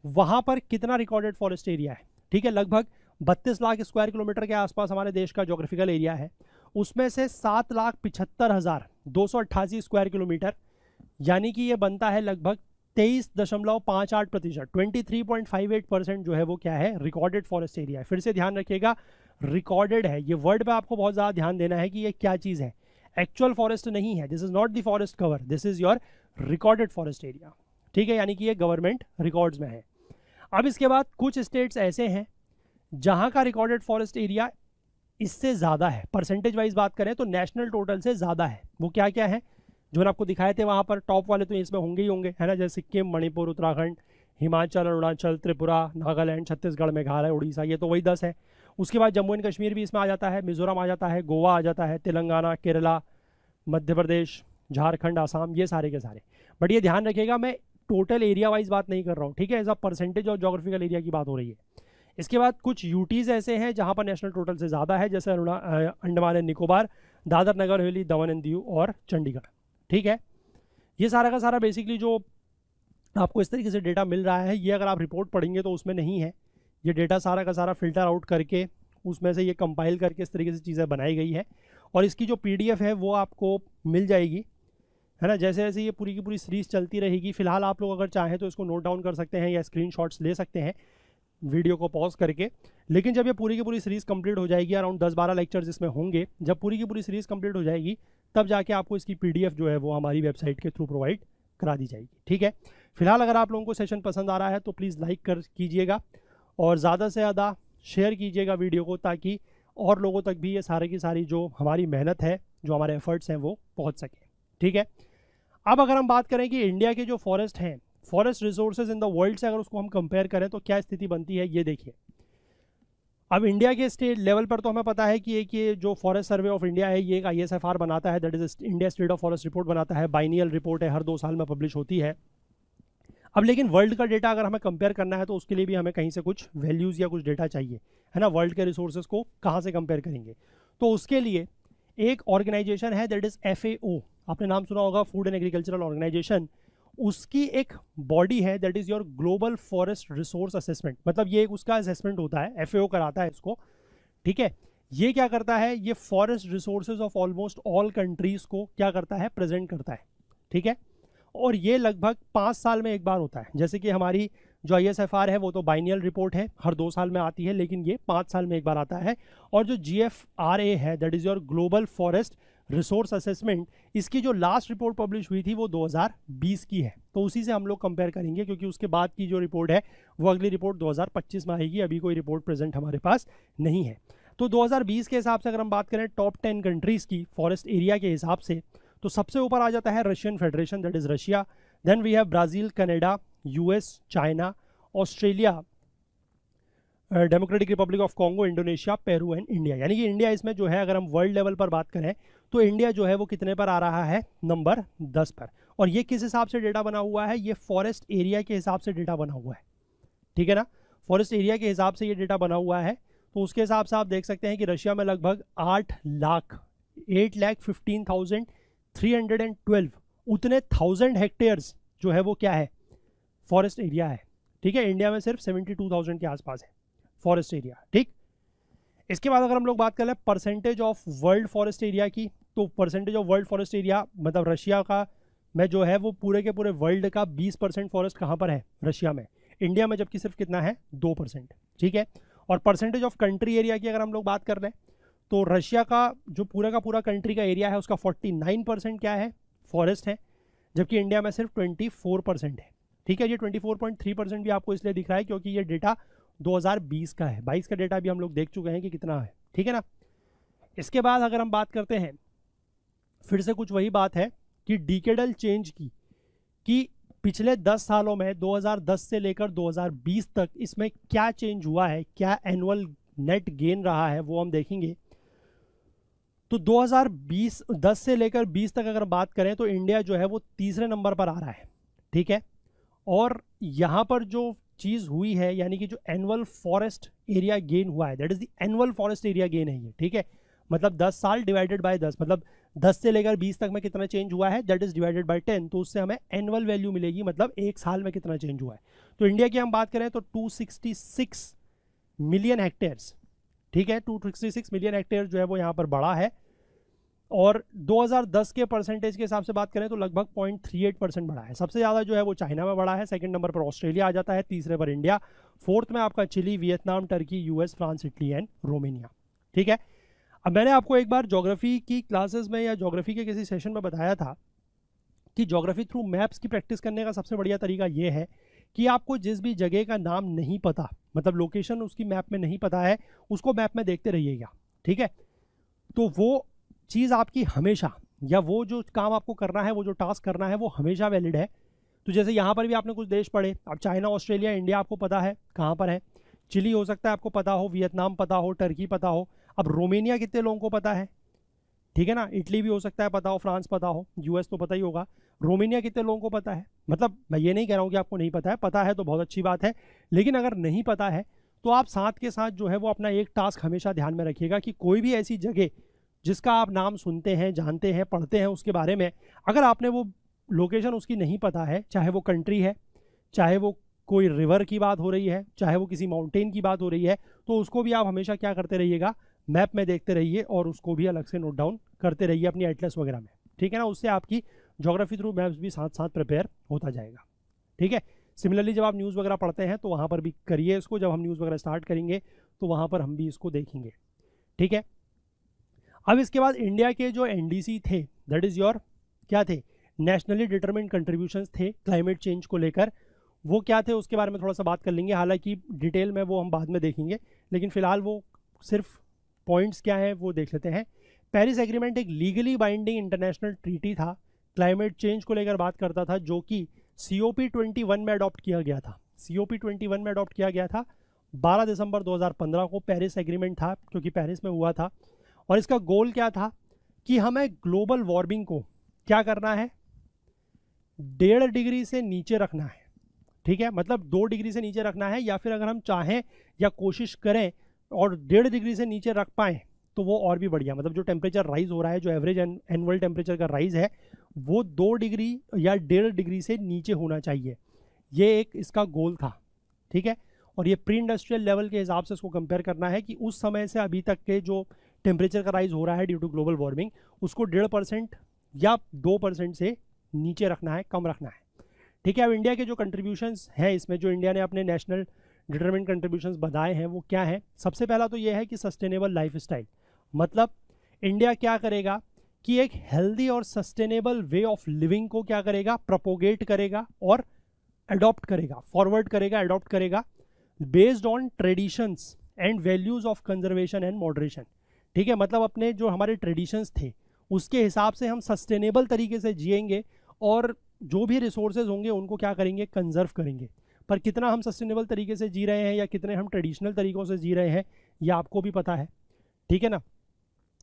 वहाँ पर कितना रिकॉर्डेड फॉरेस्ट एरिया है। ठीक है। लगभग 32 लाख स्क्वायर किलोमीटर के आसपास हमारे देश का जोग्राफिकल एरिया है। उसमें से 7,75,288 स्क्वायर किलोमीटर, यानी कि ये बनता है लगभग 23.58%, 23.58% जो है वो क्या है, रिकॉर्डेड फॉरेस्ट एरिया है। फिर से ध्यान रखिएगा, रिकॉर्डेड है, ये वर्ड पे आपको बहुत ज़्यादा ध्यान देना है कि ये क्या चीज़ है, एक्चुअल फॉरेस्ट नहीं है। This is not the forest cover, this is your recorded forest area. ठीक है। यानी कि ये गवर्नमेंट रिकॉर्ड्स में है। अब इसके बाद कुछ स्टेट्स ऐसे हैं जहाँ का रिकॉर्डेड फॉरेस्ट एरिया इससे ज़्यादा है, परसेंटेज वाइज बात करें तो नेशनल टोटल से ज़्यादा है। वो क्या क्या है जो मैंने आपको दिखाए थे वहाँ पर, टॉप वाले तो इसमें होंगे ही होंगे, है ना, जैसे सिक्किम, मणिपुर, उत्तराखंड, हिमाचल, अरुणाचल, त्रिपुरा, नागालैंड, छत्तीसगढ़, मेघालय, उड़ीसा, ये तो वही 10 है। उसके बाद जम्मू एंड कश्मीर भी इसमें आ जाता है, मिजोरम आ जाता है, गोवा आ जाता है, तेलंगाना, केरला, मध्य प्रदेश, झारखंड, आसाम, ये सारे के सारे। बट ये ध्यान रखिएगा, मैं टोटल एरिया वाइज बात नहीं कर रहा हूँ, ठीक है, एज अ परसेंटेज और जोग्राफिकल एरिया की बात हो रही है। इसके बाद कुछ यूटीज़ ऐसे हैं जहाँ पर नेशनल टोटल से ज़्यादा है, जैसे Andaman and Nicobar, Dadar Nagar Haveli, Daman and Diu और चंडीगढ़। ठीक है। ये सारा का सारा बेसिकली जो आपको इस तरीके से डेटा मिल रहा है, ये अगर आप रिपोर्ट पढ़ेंगे तो उसमें नहीं है। ये डेटा सारा का सारा फिल्टर आउट करके उसमें से ये कंपाइल करके इस तरीके से चीज़ें बनाई गई है, और इसकी जो PDF है वो आपको मिल जाएगी, है ना। जैसे जैसे ये पूरी की पूरी सीरीज़ चलती रहेगी, फिलहाल आप लोग अगर चाहें तो इसको नोट डाउन कर सकते हैं या स्क्रीनशॉट्स ले सकते हैं वीडियो को पॉज करके। लेकिन जब ये पूरी की पूरी सीरीज़ कंप्लीट हो जाएगी, अराउंड 10-12 लेक्चर्स इसमें होंगे, जब पूरी की पूरी सीरीज़ कंप्लीट हो जाएगी तब जाके आपको इसकी PDF जो है वो हमारी वेबसाइट के थ्रू प्रोवाइड करा दी जाएगी। ठीक है। फिलहाल अगर आप लोगों को सेशन पसंद आ रहा है तो प्लीज़ लाइक कर कीजिएगा, और ज़्यादा से ज़्यादा शेयर कीजिएगा वीडियो को, ताकि और लोगों तक भी ये सारे की सारी जो हमारी मेहनत है, जो हमारे एफर्ट्स हैं, वो पहुंच सके। ठीक है, अब अगर हम बात करें कि इंडिया के जो फॉरेस्ट हैं, forest resources in the world से अगर उसको हम कंपेयर करें तो क्या स्थिति बनती है, ये देखिए। अब इंडिया के स्टेट लेवल पर तो हमें पता है कि एक ये जो फॉरेस्ट सर्वे ऑफ इंडिया है, ये एक ISFR बनाता है, that is India state of forest report बनाता है, बाइनियल रिपोर्ट है, हर 2 साल में पब्लिश होती है। अब लेकिन वर्ल्ड का डेटा अगर हमें कंपेयर करना है तो उसके लिए भी हमें कहीं से कुछ वैल्यूज़ या कुछ डेटा चाहिए, है ना। वर्ल्ड के रिसोर्सेज को कहाँ से कंपेयर करेंगे, तो उसके लिए एक ऑर्गेनाइजेशन है, दैट इज़ FAO, आपने नाम सुना होगा, फूड एंड एग्रीकल्चरल ऑर्गेनाइजेशन। उसकी एक बॉडी है, that is your global forest resource assessment, मतलब ये एक उसका असेसमेंट होता है, FAO कराता है इसको। ठीक है, ये क्या करता है, ये forest resources of almost all countries को क्या करता है, प्रेजेंट करता है। ठीक है, और ये लगभग 5 साल में एक बार होता है। जैसे कि हमारी जो ISFR है वो तो बाइनियल रिपोर्ट है, हर 2 साल में आती है, लेकिन ये 5 साल में एक बार आता है। और जो GFRA है, that is your global forest resource assessment, इसकी जो लास्ट रिपोर्ट पब्लिश हुई थी वो 2020 की है, तो उसी से हम लोग कंपेयर करेंगे, क्योंकि उसके बाद की जो रिपोर्ट है वो अगली रिपोर्ट 2025 में आएगी। अभी कोई रिपोर्ट प्रेजेंट हमारे पास नहीं है। तो 2020 के हिसाब से अगर हम बात करें टॉप 10 कंट्रीज़ की फॉरेस्ट एरिया के हिसाब से, तो सबसे ऊपर आ जाता है Russian Federation, that is Russia. Then we have Brazil, Canada, US, China, Australia, Democratic Republic of Congo, Indonesia, Peru and India. यानी कि इंडिया इसमें जो है, अगर हम वर्ल्ड लेवल पर बात करें तो इंडिया जो है वो कितने पर आ रहा है, नंबर 10 पर। और ये किस हिसाब से डेटा बना हुआ है, ये फॉरेस्ट एरिया के हिसाब से डेटा बना हुआ है। ठीक है ना, फॉरेस्ट एरिया के हिसाब से ये डेटा बना हुआ है। तो उसके हिसाब से आप देख सकते हैं कि रशिया में लगभग 8,15,312 उतने 1000 हेक्टेयर्स जो है वो क्या है, फॉरेस्ट एरिया है। ठीक है, इंडिया में सिर्फ 72,000 के आसपास है फॉरेस्ट एरिया। ठीक, इसके बाद अगर हम लोग बात कर लें percentage of world forest area की, तो percentage of world forest area मतलब रशिया का में जो है वो पूरे के पूरे वर्ल्ड का 20% फॉरेस्ट कहाँ पर है, रशिया में। इंडिया में जबकि सिर्फ कितना है, 2%। ठीक है, और परसेंटेज ऑफ कंट्री एरिया की अगर हम लोग बात कर लें तो रशिया का जो पूरा का पूरा कंट्री का एरिया है उसका 49% क्या है, फॉरेस्ट है, जबकि इंडिया में सिर्फ 24% है। ठीक है, ये 24.3% भी आपको इसलिए दिख रहा है क्योंकि ये डेटा 2020 का है, 22 का डेटा भी हम लोग देख चुके हैं कि कितना है। ठीक है ना, इसके बाद अगर हम बात करते हैं, फिर से कुछ वही बात है कि डिकेडल चेंज की, कि पिछले 10 सालों में 2010 से लेकर 2020 तक इसमें क्या चेंज हुआ है, क्या एनुअल नेट गेन रहा है, वो हम देखेंगे। तो 10 से लेकर 20 तक अगर बात करें तो इंडिया जो है वो तीसरे नंबर पर आ रहा है। ठीक है, और यहाँ पर जो चीज़ हुई है, यानी कि जो एनुअल फॉरेस्ट एरिया गेन हुआ है, that is the annual forest area gain है ये। ठीक है, मतलब 10 साल डिवाइडेड बाय 10, मतलब 10 से लेकर 20 तक में कितना चेंज हुआ है, दैट इज़ डिवाइडेड बाय 10, तो उससे हमें एनुअल वैल्यू मिलेगी, मतलब एक साल में कितना चेंज हुआ है। तो इंडिया की हम बात करें तो 266 मिलियन हेक्टेयर्स। ठीक है, 266 मिलियन हेक्टेयर जो है वो यहाँ पर बढ़ा है। और 2010 के परसेंटेज के हिसाब से बात करें तो लगभग 0.38% बढ़ा है। सबसे ज़्यादा जो है वो चाइना में बढ़ा है, सेकंड नंबर पर ऑस्ट्रेलिया आ जाता है, तीसरे पर इंडिया, फोर्थ में आपका Chile, Vietnam, Turkey, US, France, Italy and Romania. ठीक है, अब मैंने आपको एक बार ज्योग्राफी की क्लासेस में या ज्योग्राफी के किसी सेशन में बताया था कि ज्योग्राफी थ्रू मैप्स की प्रैक्टिस करने का सबसे बढ़िया तरीका ये है कि आपको जिस भी जगह का नाम नहीं पता, मतलब लोकेशन उसकी मैप में नहीं पता है, उसको मैप में देखते रहिएगा। ठीक है, तो वो चीज़ आपकी हमेशा, या वो जो काम आपको करना है, वो जो टास्क करना है, वो हमेशा वैलिड है। तो जैसे यहाँ पर भी आपने कुछ देश पढ़े, अब चाइना, ऑस्ट्रेलिया, इंडिया आपको पता है कहाँ पर है, चिली हो सकता है आपको पता हो, वियतनाम पता हो, टर्की पता हो। अब रोमेनिया कितने लोगों को पता है, ठीक है ना, इटली भी हो सकता है पता हो, फ्रांस पता हो, US तो पता ही होगा, रोमेनिया कितने लोगों को पता है। मतलब मैं ये नहीं कह रहा हूँ कि आपको नहीं पता है तो बहुत अच्छी बात है, लेकिन अगर नहीं पता है तो आप साथ के साथ जो है वो अपना एक टास्क हमेशा ध्यान में रखिएगा कि कोई भी ऐसी जगह जिसका आप नाम सुनते हैं, जानते हैं, पढ़ते हैं उसके बारे में, अगर आपने वो लोकेशन उसकी नहीं पता है, चाहे वो कंट्री है, चाहे वो कोई रिवर की बात हो रही है, चाहे वो किसी माउंटेन की बात हो रही है, तो उसको भी आप हमेशा क्या करते रहिएगा, मैप में देखते रहिए और उसको भी अलग से नोट डाउन करते रहिए अपनी एटलस वगैरह में। ठीक है ना, उससे आपकी ज्योग्राफी थ्रू मैप्स भी साथ साथ प्रिपेयर होता जाएगा। ठीक है, सिमिलरली जब आप न्यूज़ वगैरह पढ़ते हैं तो वहाँ पर भी करिए इसको, जब हम न्यूज़ वगैरह स्टार्ट करेंगे तो वहाँ पर हम भी इसको देखेंगे। ठीक है, अब इसके बाद इंडिया के जो NDC थे, दैट इज़ योर क्या थे, नेशनली डिटरमिन्ड कंट्रीब्यूशंस थे क्लाइमेट चेंज को लेकर, वो क्या थे उसके बारे में थोड़ा सा बात कर लेंगे, हालांकि डिटेल में वो हम बाद में देखेंगे, लेकिन फ़िलहाल वो सिर्फ पॉइंट्स क्या है वो देख लेते हैं। पेरिस एग्रीमेंट एक लीगली बाइंडिंग इंटरनेशनल ट्रीटी था, क्लाइमेट चेंज को लेकर बात करता था, जो कि COP21 में अडॉप्ट किया गया था। COP21 में अडॉप्ट किया गया था 12 दिसंबर 2015 को। पेरिस एग्रीमेंट था क्योंकि पेरिस में हुआ था, और इसका गोल क्या था कि हमें ग्लोबल वार्मिंग को क्या करना है, 1.5 डिग्री से नीचे रखना है। ठीक है, मतलब 2 डिग्री से नीचे रखना है, या फिर अगर हम चाहें या कोशिश करें और 1.5 डिग्री से नीचे रख पाएँ तो वो और भी बढ़िया। मतलब जो टेम्परेचर राइज हो रहा है, जो एवरेज एनुअल टेम्परेचर का राइज है, वो 2 डिग्री या 1.5 डिग्री से नीचे होना चाहिए। ये एक इसका गोल था। ठीक है, और ये प्री इंडस्ट्रियल लेवल के हिसाब से इसको कंपेयर करना है कि उस समय से अभी तक के जो टेम्परेचर का राइज हो रहा है ड्यू टू ग्लोबल वार्मिंग, उसको 1.5% या 2% से नीचे रखना है, कम रखना है। ठीक है, अब इंडिया के जो कंट्रीब्यूशंस हैं इसमें, जो इंडिया ने अपने नेशनल डिटरमिन्ड कंट्रीब्यूशंस बनाए हैं, वो क्या है? सबसे पहला तो ये है कि सस्टेनेबल लाइफस्टाइल। मतलब इंडिया क्या करेगा कि एक हेल्दी और सस्टेनेबल वे ऑफ लिविंग को क्या करेगा, प्रोपोगेट करेगा और अडॉप्ट करेगा, फॉरवर्ड करेगा, अडॉप्ट करेगा, based on traditions and values of conservation and moderation. ठीक है, मतलब अपने जो हमारे ट्रेडिशंस थे उसके हिसाब से हम सस्टेनेबल तरीके से जिएंगे, और जो भी रिसोर्सेज होंगे उनको क्या करेंगे, कंजर्व करेंगे। पर कितना हम सस्टेनेबल तरीके से जी रहे हैं या कितने हम ट्रेडिशनल तरीक़ों से जी रहे हैं, ये आपको भी पता है। ठीक है ना।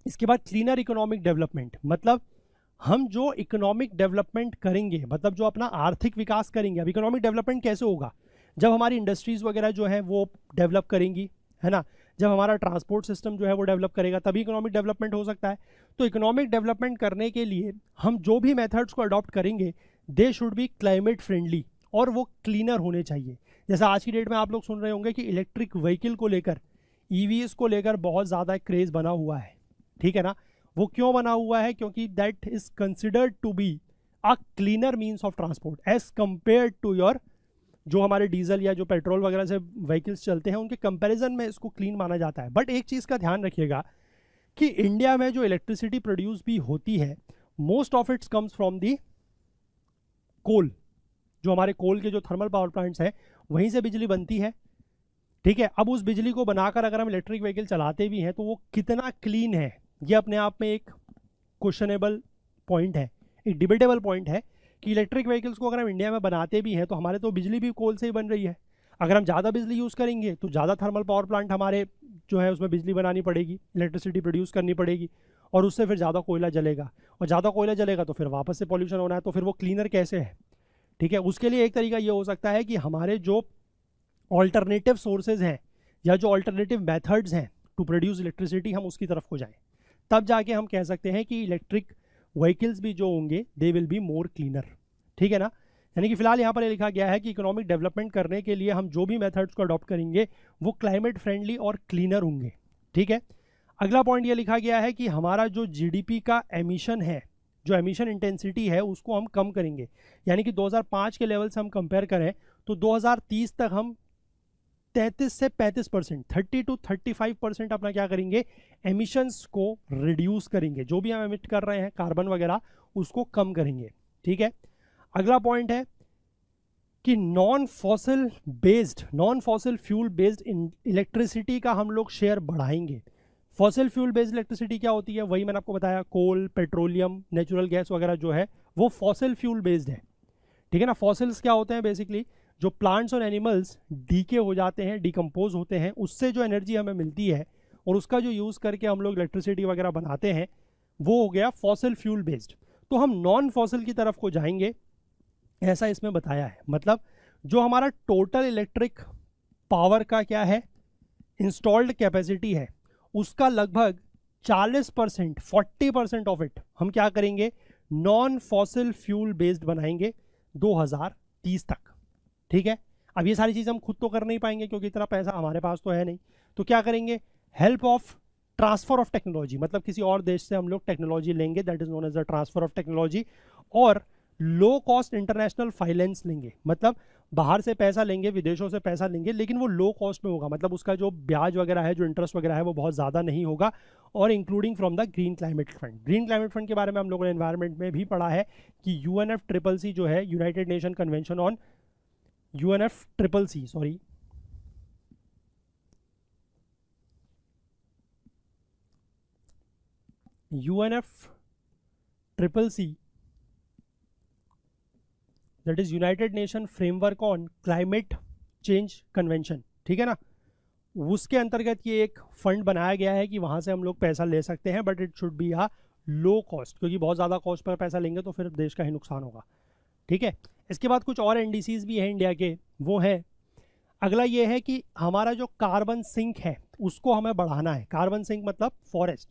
इसके बाद क्लीनर इकोनॉमिक डेवलपमेंट, मतलब हम जो इकोनॉमिक डेवलपमेंट करेंगे, मतलब जो अपना आर्थिक विकास करेंगे। अब इकोनॉमिक डेवलपमेंट कैसे होगा? जब हमारी इंडस्ट्रीज़ वगैरह जो है वो डेवलप करेंगी, है ना, जब हमारा ट्रांसपोर्ट सिस्टम जो है वो डेवलप करेगा, तभी इकोनॉमिक डेवलपमेंट हो सकता है। तो इकोनॉमिक डेवलपमेंट करने के लिए हम जो भी मेथड्स को अडॉप्ट करेंगे, they should be climate friendly, और वो क्लीनर होने चाहिए। जैसा आज की डेट में आप लोग सुन रहे होंगे कि इलेक्ट्रिक व्हीकल को लेकर, EVs को लेकर बहुत ज़्यादा क्रेज़ बना हुआ है। ठीक है ना। वो क्यों बना हुआ है? क्योंकि that is considered to be a cleaner means of transport as compare to your, जो हमारे डीजल या जो पेट्रोल वगैरह से व्हीकल्स चलते हैं उनके कंपैरिजन में इसको क्लीन माना जाता है। बट एक चीज़ का ध्यान रखिएगा कि इंडिया में जो इलेक्ट्रिसिटी प्रोड्यूस भी होती है, most of its comes from the coal. जो हमारे कोल के जो थर्मल पावर प्लांट्स हैं, वहीं से बिजली बनती है। ठीक है, अब उस बिजली को बनाकर अगर हम इलेक्ट्रिक व्हीकल चलाते भी हैं तो वो कितना क्लीन है, ये अपने आप में एक क्वेश्चनेबल पॉइंट है, एक डिबेटेबल पॉइंट है कि इलेक्ट्रिक व्हीकल्स को अगर हम इंडिया में बनाते भी हैं तो हमारे तो बिजली भी कोल से ही बन रही है। अगर हम ज़्यादा बिजली यूज़ करेंगे तो ज़्यादा थर्मल पावर प्लांट हमारे जो है उसमें बिजली बनानी पड़ेगी, इलेक्ट्रिसिटी प्रोड्यूस करनी पड़ेगी, और उससे फिर ज़्यादा कोयला जलेगा, और ज़्यादा कोयला जलेगा तो फिर वापस से पॉल्यूशन होना है। तो फिर वो क्लीनर कैसे है? ठीक है, उसके लिए एक तरीका ये हो सकता है कि हमारे जो ऑल्टरनेटिव सोर्सेज हैं या जो ऑल्टरनेटिव मेथड्स हैं टू प्रोड्यूस इलेक्ट्रिसिटी, हम उसकी तरफ को जाएं। तब जाके हम कह सकते हैं कि इलेक्ट्रिक व्हीकल्स भी जो होंगे they will be more cleaner. ठीक है ना। यानी कि फिलहाल यहाँ पर ये लिखा गया है कि इकोनॉमिक डेवलपमेंट करने के लिए हम जो भी मेथड्स को अडॉप्ट करेंगे वो क्लाइमेट फ्रेंडली और क्लीनर होंगे। ठीक है, अगला पॉइंट ये लिखा गया है कि हमारा जो GDP का एमिशन है, जो एमिशन इंटेंसिटी है, उसको हम कम करेंगे। यानी कि 2005 के लेवल से हम कंपेयर करें तो 2030 तक हम 33 से 35%, 30 to 35% अपना क्या करेंगे, एमिशंस को रिड्यूस करेंगे। जो भी हम एमिट कर रहे हैं कार्बन वगैरह, उसको कम करेंगे। ठीक है, अगला पॉइंट है कि non fossil fuel based electricity का हम लोग शेयर बढ़ाएंगे। फॉसिल फ्यूल बेस्ड इलेक्ट्रिसिटी क्या होती है? वही मैंने आपको बताया, कोल, पेट्रोलियम, नेचुरल गैस वगैरह जो है वो फॉसिल फ्यूल बेस्ड है। ठीक है ना। फॉसिल्स क्या होते हैं? बेसिकली जो प्लांट्स और एनिमल्स डीके हो जाते हैं, डिकम्पोज होते हैं, उससे जो एनर्जी हमें मिलती है और उसका जो यूज़ करके हम लोग इलेक्ट्रिसिटी वगैरह बनाते हैं, वो हो गया फॉसिल फ्यूल बेस्ड। तो हम नॉन फॉसिल की तरफ को जाएंगे, ऐसा इसमें बताया है। मतलब जो हमारा टोटल इलेक्ट्रिक पावर का क्या है, इंस्टॉल्ड कैपेसिटी है, उसका लगभग 40%, 40% ऑफ इट हम क्या करेंगे, नॉन फॉसिल फ्यूल बेस्ड बनाएंगे 2030 तक। ठीक है, अब ये सारी चीज़ हम खुद तो कर नहीं पाएंगे क्योंकि इतना पैसा हमारे पास तो है नहीं। तो क्या करेंगे, help of transfer of technology, मतलब किसी और देश से हम लोग टेक्नोलॉजी लेंगे, that is known as the transfer of technology, और लो कॉस्ट इंटरनेशनल फाइनेंस लेंगे। मतलब बाहर से पैसा लेंगे, विदेशों से पैसा लेंगे, लेकिन वो लो कॉस्ट में होगा। मतलब उसका जो ब्याज वगैरह है, जो इंटरेस्ट वगैरह है, वो बहुत ज़्यादा नहीं होगा, और including from the green climate fund. Green climate fund के बारे में हम लोगों ने एनवायरनमेंट में भी पढ़ा है कि UNFCCC जो है, United nation convention on UNFCCC, sorry, UNFCCC, that is United nation framework on climate change convention, ठीक है ना, उसके अंतर्गत ये एक फंड बनाया गया है कि वहाँ से हम लोग पैसा ले सकते हैं, but it should be a low cost, क्योंकि बहुत ज़्यादा कॉस्ट पर पैसा लेंगे तो फिर देश का ही नुकसान होगा, ठीक है। इसके बाद कुछ और NDCs भी हैं इंडिया के, वो है, अगला ये है कि हमारा जो कार्बन सिंक है उसको हमें बढ़ाना है। कार्बन सिंक मतलब फॉरेस्ट।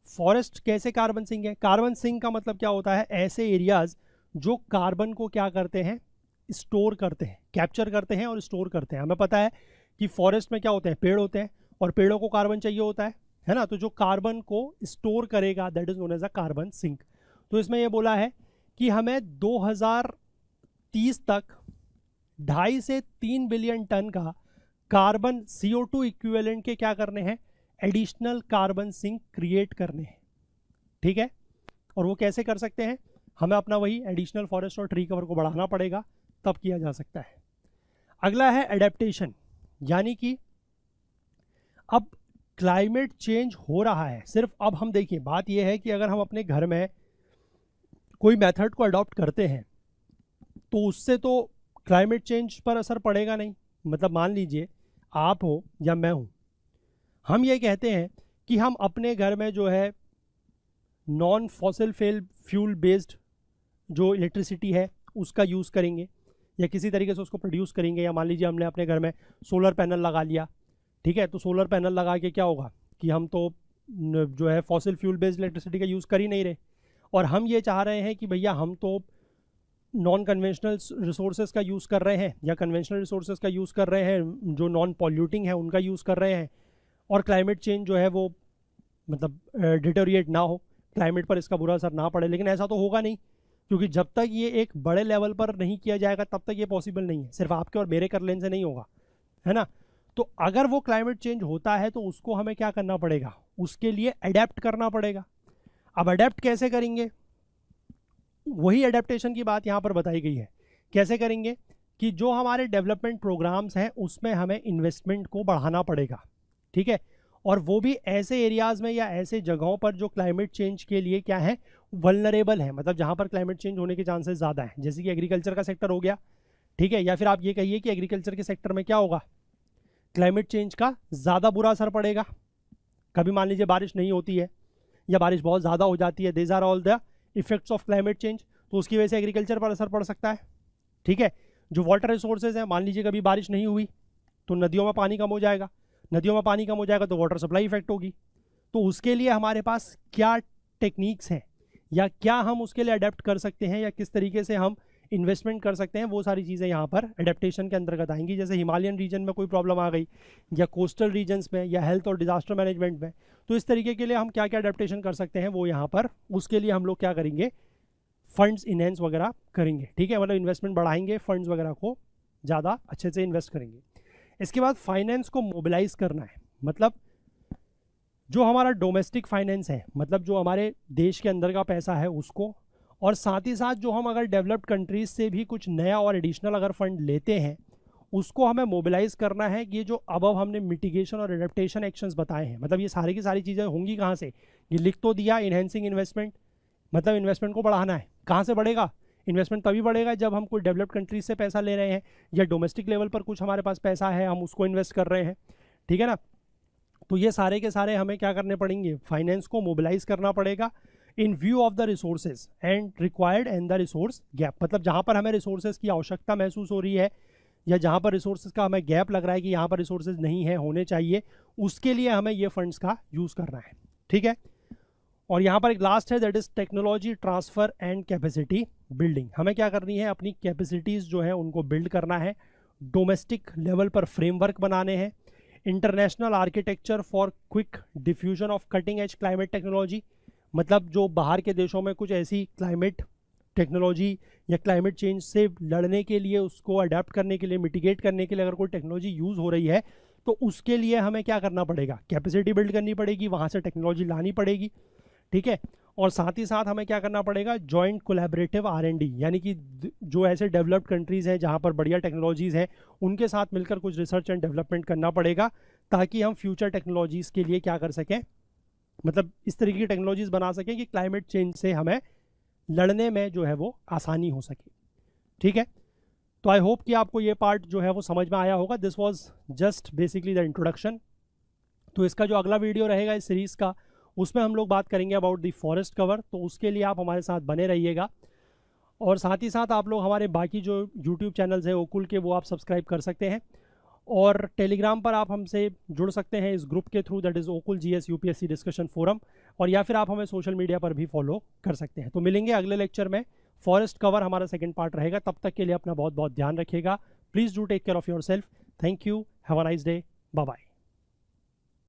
फॉरेस्ट कैसे कार्बन सिंक है? कार्बन सिंक का मतलब क्या होता है? ऐसे एरियाज जो कार्बन को क्या करते हैं, स्टोर करते हैं, कैप्चर करते हैं और स्टोर करते हैं। हमें पता है कि फॉरेस्ट में क्या होते हैं, पेड़ होते हैं, और पेड़ों को कार्बन चाहिए होता है ना, तो जो कार्बन को स्टोर करेगा that is known as a carbon sink. तो इसमें यह बोला है कि हमें 2030 तक 2.5 से 3 बिलियन टन का कार्बन CO2 इक्विवेलेंट के क्या करने हैं, एडिशनल कार्बन सिंक क्रिएट करने हैं, ठीक है। और वो कैसे कर सकते हैं? हमें अपना वही एडिशनल फॉरेस्ट और ट्री कवर को बढ़ाना पड़ेगा, तब किया जा सकता है। अगला है एडेप्टेशन, यानी कि अब क्लाइमेट चेंज हो रहा है, सिर्फ अब हम देखिए, बात यह है कि अगर हम अपने घर में कोई मेथड को अडॉप्ट करते हैं तो उससे तो क्लाइमेट चेंज पर असर पड़ेगा नहीं। मतलब मान लीजिए आप हो या मैं हूँ, हम ये कहते हैं कि हम अपने घर में जो है नॉन फॉसिल फ्यूल बेस्ड जो इलेक्ट्रिसिटी है उसका यूज़ करेंगे या किसी तरीके से उसको प्रोड्यूस करेंगे, या मान लीजिए हमने अपने घर में सोलर पैनल लगा लिया, ठीक है, तो सोलर पैनल लगा के क्या होगा कि हम तो जो है फॉसिल फ्यूल बेस्ड इलेक्ट्रिसिटी का यूज़ कर ही नहीं रहे, और हम ये चाह रहे हैं कि भैया हम तो नॉन कन्वेंशनल रिसोर्सेज का यूज़ कर रहे हैं या कन्वेंशनल रिसोर्सेज का यूज़ कर रहे हैं जो नॉन पॉल्यूटिंग है उनका यूज़ कर रहे हैं, और क्लाइमेट चेंज जो है वो मतलब डिटोरिएट ना हो, क्लाइमेट पर इसका बुरा असर ना पड़े। लेकिन ऐसा तो होगा नहीं, क्योंकि जब तक ये एक बड़े लेवल पर नहीं किया जाएगा तब तक ये पॉसिबल नहीं है, सिर्फ आपके और मेरे कर लेने से नहीं होगा, है ना। तो अगर वो क्लाइमेट चेंज होता है तो उसको हमें क्या करना पड़ेगा, उसके लिए अडेप्ट करना पड़ेगा। अब अडेप्ट कैसे करेंगे, वही अडेप्टेशन की बात यहाँ पर बताई गई है। कैसे करेंगे कि जो हमारे डेवलपमेंट प्रोग्राम्स हैं उसमें हमें इन्वेस्टमेंट को बढ़ाना पड़ेगा, ठीक है, और वो भी ऐसे एरियाज़ में या ऐसे जगहों पर जो क्लाइमेट चेंज के लिए क्या है, वल्नरेबल है, मतलब जहाँ पर क्लाइमेट चेंज होने के चांसेस ज़्यादा हैं, जैसे कि एग्रीकल्चर का सेक्टर हो गया, ठीक है, या फिर आप ये कहिए कि एग्रीकल्चर के सेक्टर में क्या होगा, क्लाइमेट चेंज का ज़्यादा बुरा असर पड़ेगा। कभी मान लीजिए बारिश नहीं होती है या बारिश बहुत ज़्यादा हो जाती है, these are all the effects of climate change, तो उसकी वजह से एग्रीकल्चर पर असर पड़ सकता है, ठीक है। जो वाटर रिसोर्सेज हैं, मान लीजिए कभी बारिश नहीं हुई तो नदियों में पानी कम हो जाएगा, नदियों में पानी कम हो जाएगा तो वाटर सप्लाई इफेक्ट होगी। तो उसके लिए हमारे पास क्या टेक्निक्स हैं या क्या हम उसके लिए अडेप्ट कर सकते हैं या किस तरीके से हम इन्वेस्टमेंट कर सकते हैं, वो सारी चीज़ें यहाँ पर एडेप्टेशन के अंतर्गत आएंगी। जैसे हिमालयन रीजन में कोई प्रॉब्लम आ गई या कोस्टल रीजन्स में या हेल्थ और डिजास्टर मैनेजमेंट में, तो इस तरीके के लिए हम क्या क्या अडेप्टेशन कर सकते हैं वो यहाँ पर, उसके लिए हम लोग क्या करेंगे, फंड्स इनहेंस वगैरह करेंगे, ठीक है, मतलब इन्वेस्टमेंट बढ़ाएंगे, फंड्स वगैरह को ज़्यादा अच्छे से इन्वेस्ट करेंगे। इसके बाद फाइनेंस को मोबिलाइज करना है, मतलब जो हमारा डोमेस्टिक फाइनेंस है, मतलब जो हमारे देश के अंदर का पैसा है उसको, और साथ ही साथ जो हम अगर डेवलप्ड कंट्रीज से भी कुछ नया और एडिशनल अगर फंड लेते हैं उसको हमें मोबिलाइज करना है। ये जो अब हमने मिटिगेशन और एडेप्टेशन एक्शंस बताए हैं, मतलब ये सारी की सारी चीज़ें होंगी कहाँ से, ये लिख तो दिया, इनहेंसिंग इन्वेस्टमेंट, मतलब इन्वेस्टमेंट को बढ़ाना है। कहाँ से बढ़ेगा इन्वेस्टमेंट? तभी बढ़ेगा जब हम कोई डेवलप्ड कंट्रीज से पैसा ले रहे हैं या डोमेस्टिक लेवल पर कुछ हमारे पास पैसा है हम उसको इन्वेस्ट कर रहे हैं, ठीक है ना। तो ये सारे के सारे हमें क्या करने पड़ेंगे, फाइनेंस को मोबिलाइज करना पड़ेगा इन view of the resources and required and the resource gap, मतलब जहाँ पर हमें रिसोर्सेज की आवश्यकता महसूस हो रही है या जहाँ पर रिसोर्सेज का हमें गैप लग रहा है कि यहाँ पर रिसोर्सेज नहीं है, होने चाहिए, उसके लिए हमें ये फंड्स का यूज़ करना है, ठीक है। और यहाँ पर एक लास्ट है, that is technology transfer and capacity building. हमें क्या करनी है, अपनी कैपेसिटीज़ जो है उनको बिल्ड करना है, डोमेस्टिक लेवल पर फ्रेमवर्क बनाने हैं, international architecture for quick diffusion of cutting edge climate technology, मतलब जो बाहर के देशों में कुछ ऐसी क्लाइमेट टेक्नोलॉजी या क्लाइमेट चेंज से लड़ने के लिए, उसको अडेप्ट करने के लिए, मिटिगेट करने के लिए अगर कोई टेक्नोलॉजी यूज़ हो रही है तो उसके लिए हमें क्या करना पड़ेगा, कैपेसिटी बिल्ड करनी पड़ेगी, वहाँ से टेक्नोलॉजी लानी पड़ेगी, ठीक है। और साथ ही साथ हमें क्या करना पड़ेगा, जॉइंट कोलैबोरेटिव R&D, यानी कि जो ऐसे डेवलप्ड कंट्रीज़ हैं जहाँ पर बढ़िया टेक्नोलॉजीज़ हैं उनके साथ मिलकर कुछ रिसर्च एंड डेवलपमेंट करना पड़ेगा, ताकि हम फ्यूचर टेक्नोलॉजीज़ के लिए क्या कर सकें, मतलब इस तरीके की टेक्नोलॉजीज़ बना सकें कि क्लाइमेट चेंज से हमें लड़ने में जो है वो आसानी हो सके। ठीक है, तो आई होप कि आपको ये पार्ट जो है वो समझ में आया होगा। This was just basically the introduction. तो इसका जो अगला वीडियो रहेगा इस सीरीज़ का, उसमें हम लोग बात करेंगे अबाउट द फॉरेस्ट कवर। तो उसके लिए आप हमारे साथ बने रहिएगा, और साथ ही साथ आप लोग हमारे बाकी जो यूट्यूब चैनल्स हैं ओकुल के, वो आप सब्सक्राइब कर सकते हैं, और टेलीग्राम पर आप हमसे जुड़ सकते हैं इस ग्रुप के through, that is Okul GS UPSC discussion forum, और या फिर आप हमें सोशल मीडिया पर भी फॉलो कर सकते हैं। तो मिलेंगे अगले लेक्चर में, फॉरेस्ट कवर हमारा सेकंड पार्ट रहेगा। तब तक के लिए अपना बहुत बहुत ध्यान रखिएगा। Please do take care of yourself. Thank you, have a nice day, bye bye.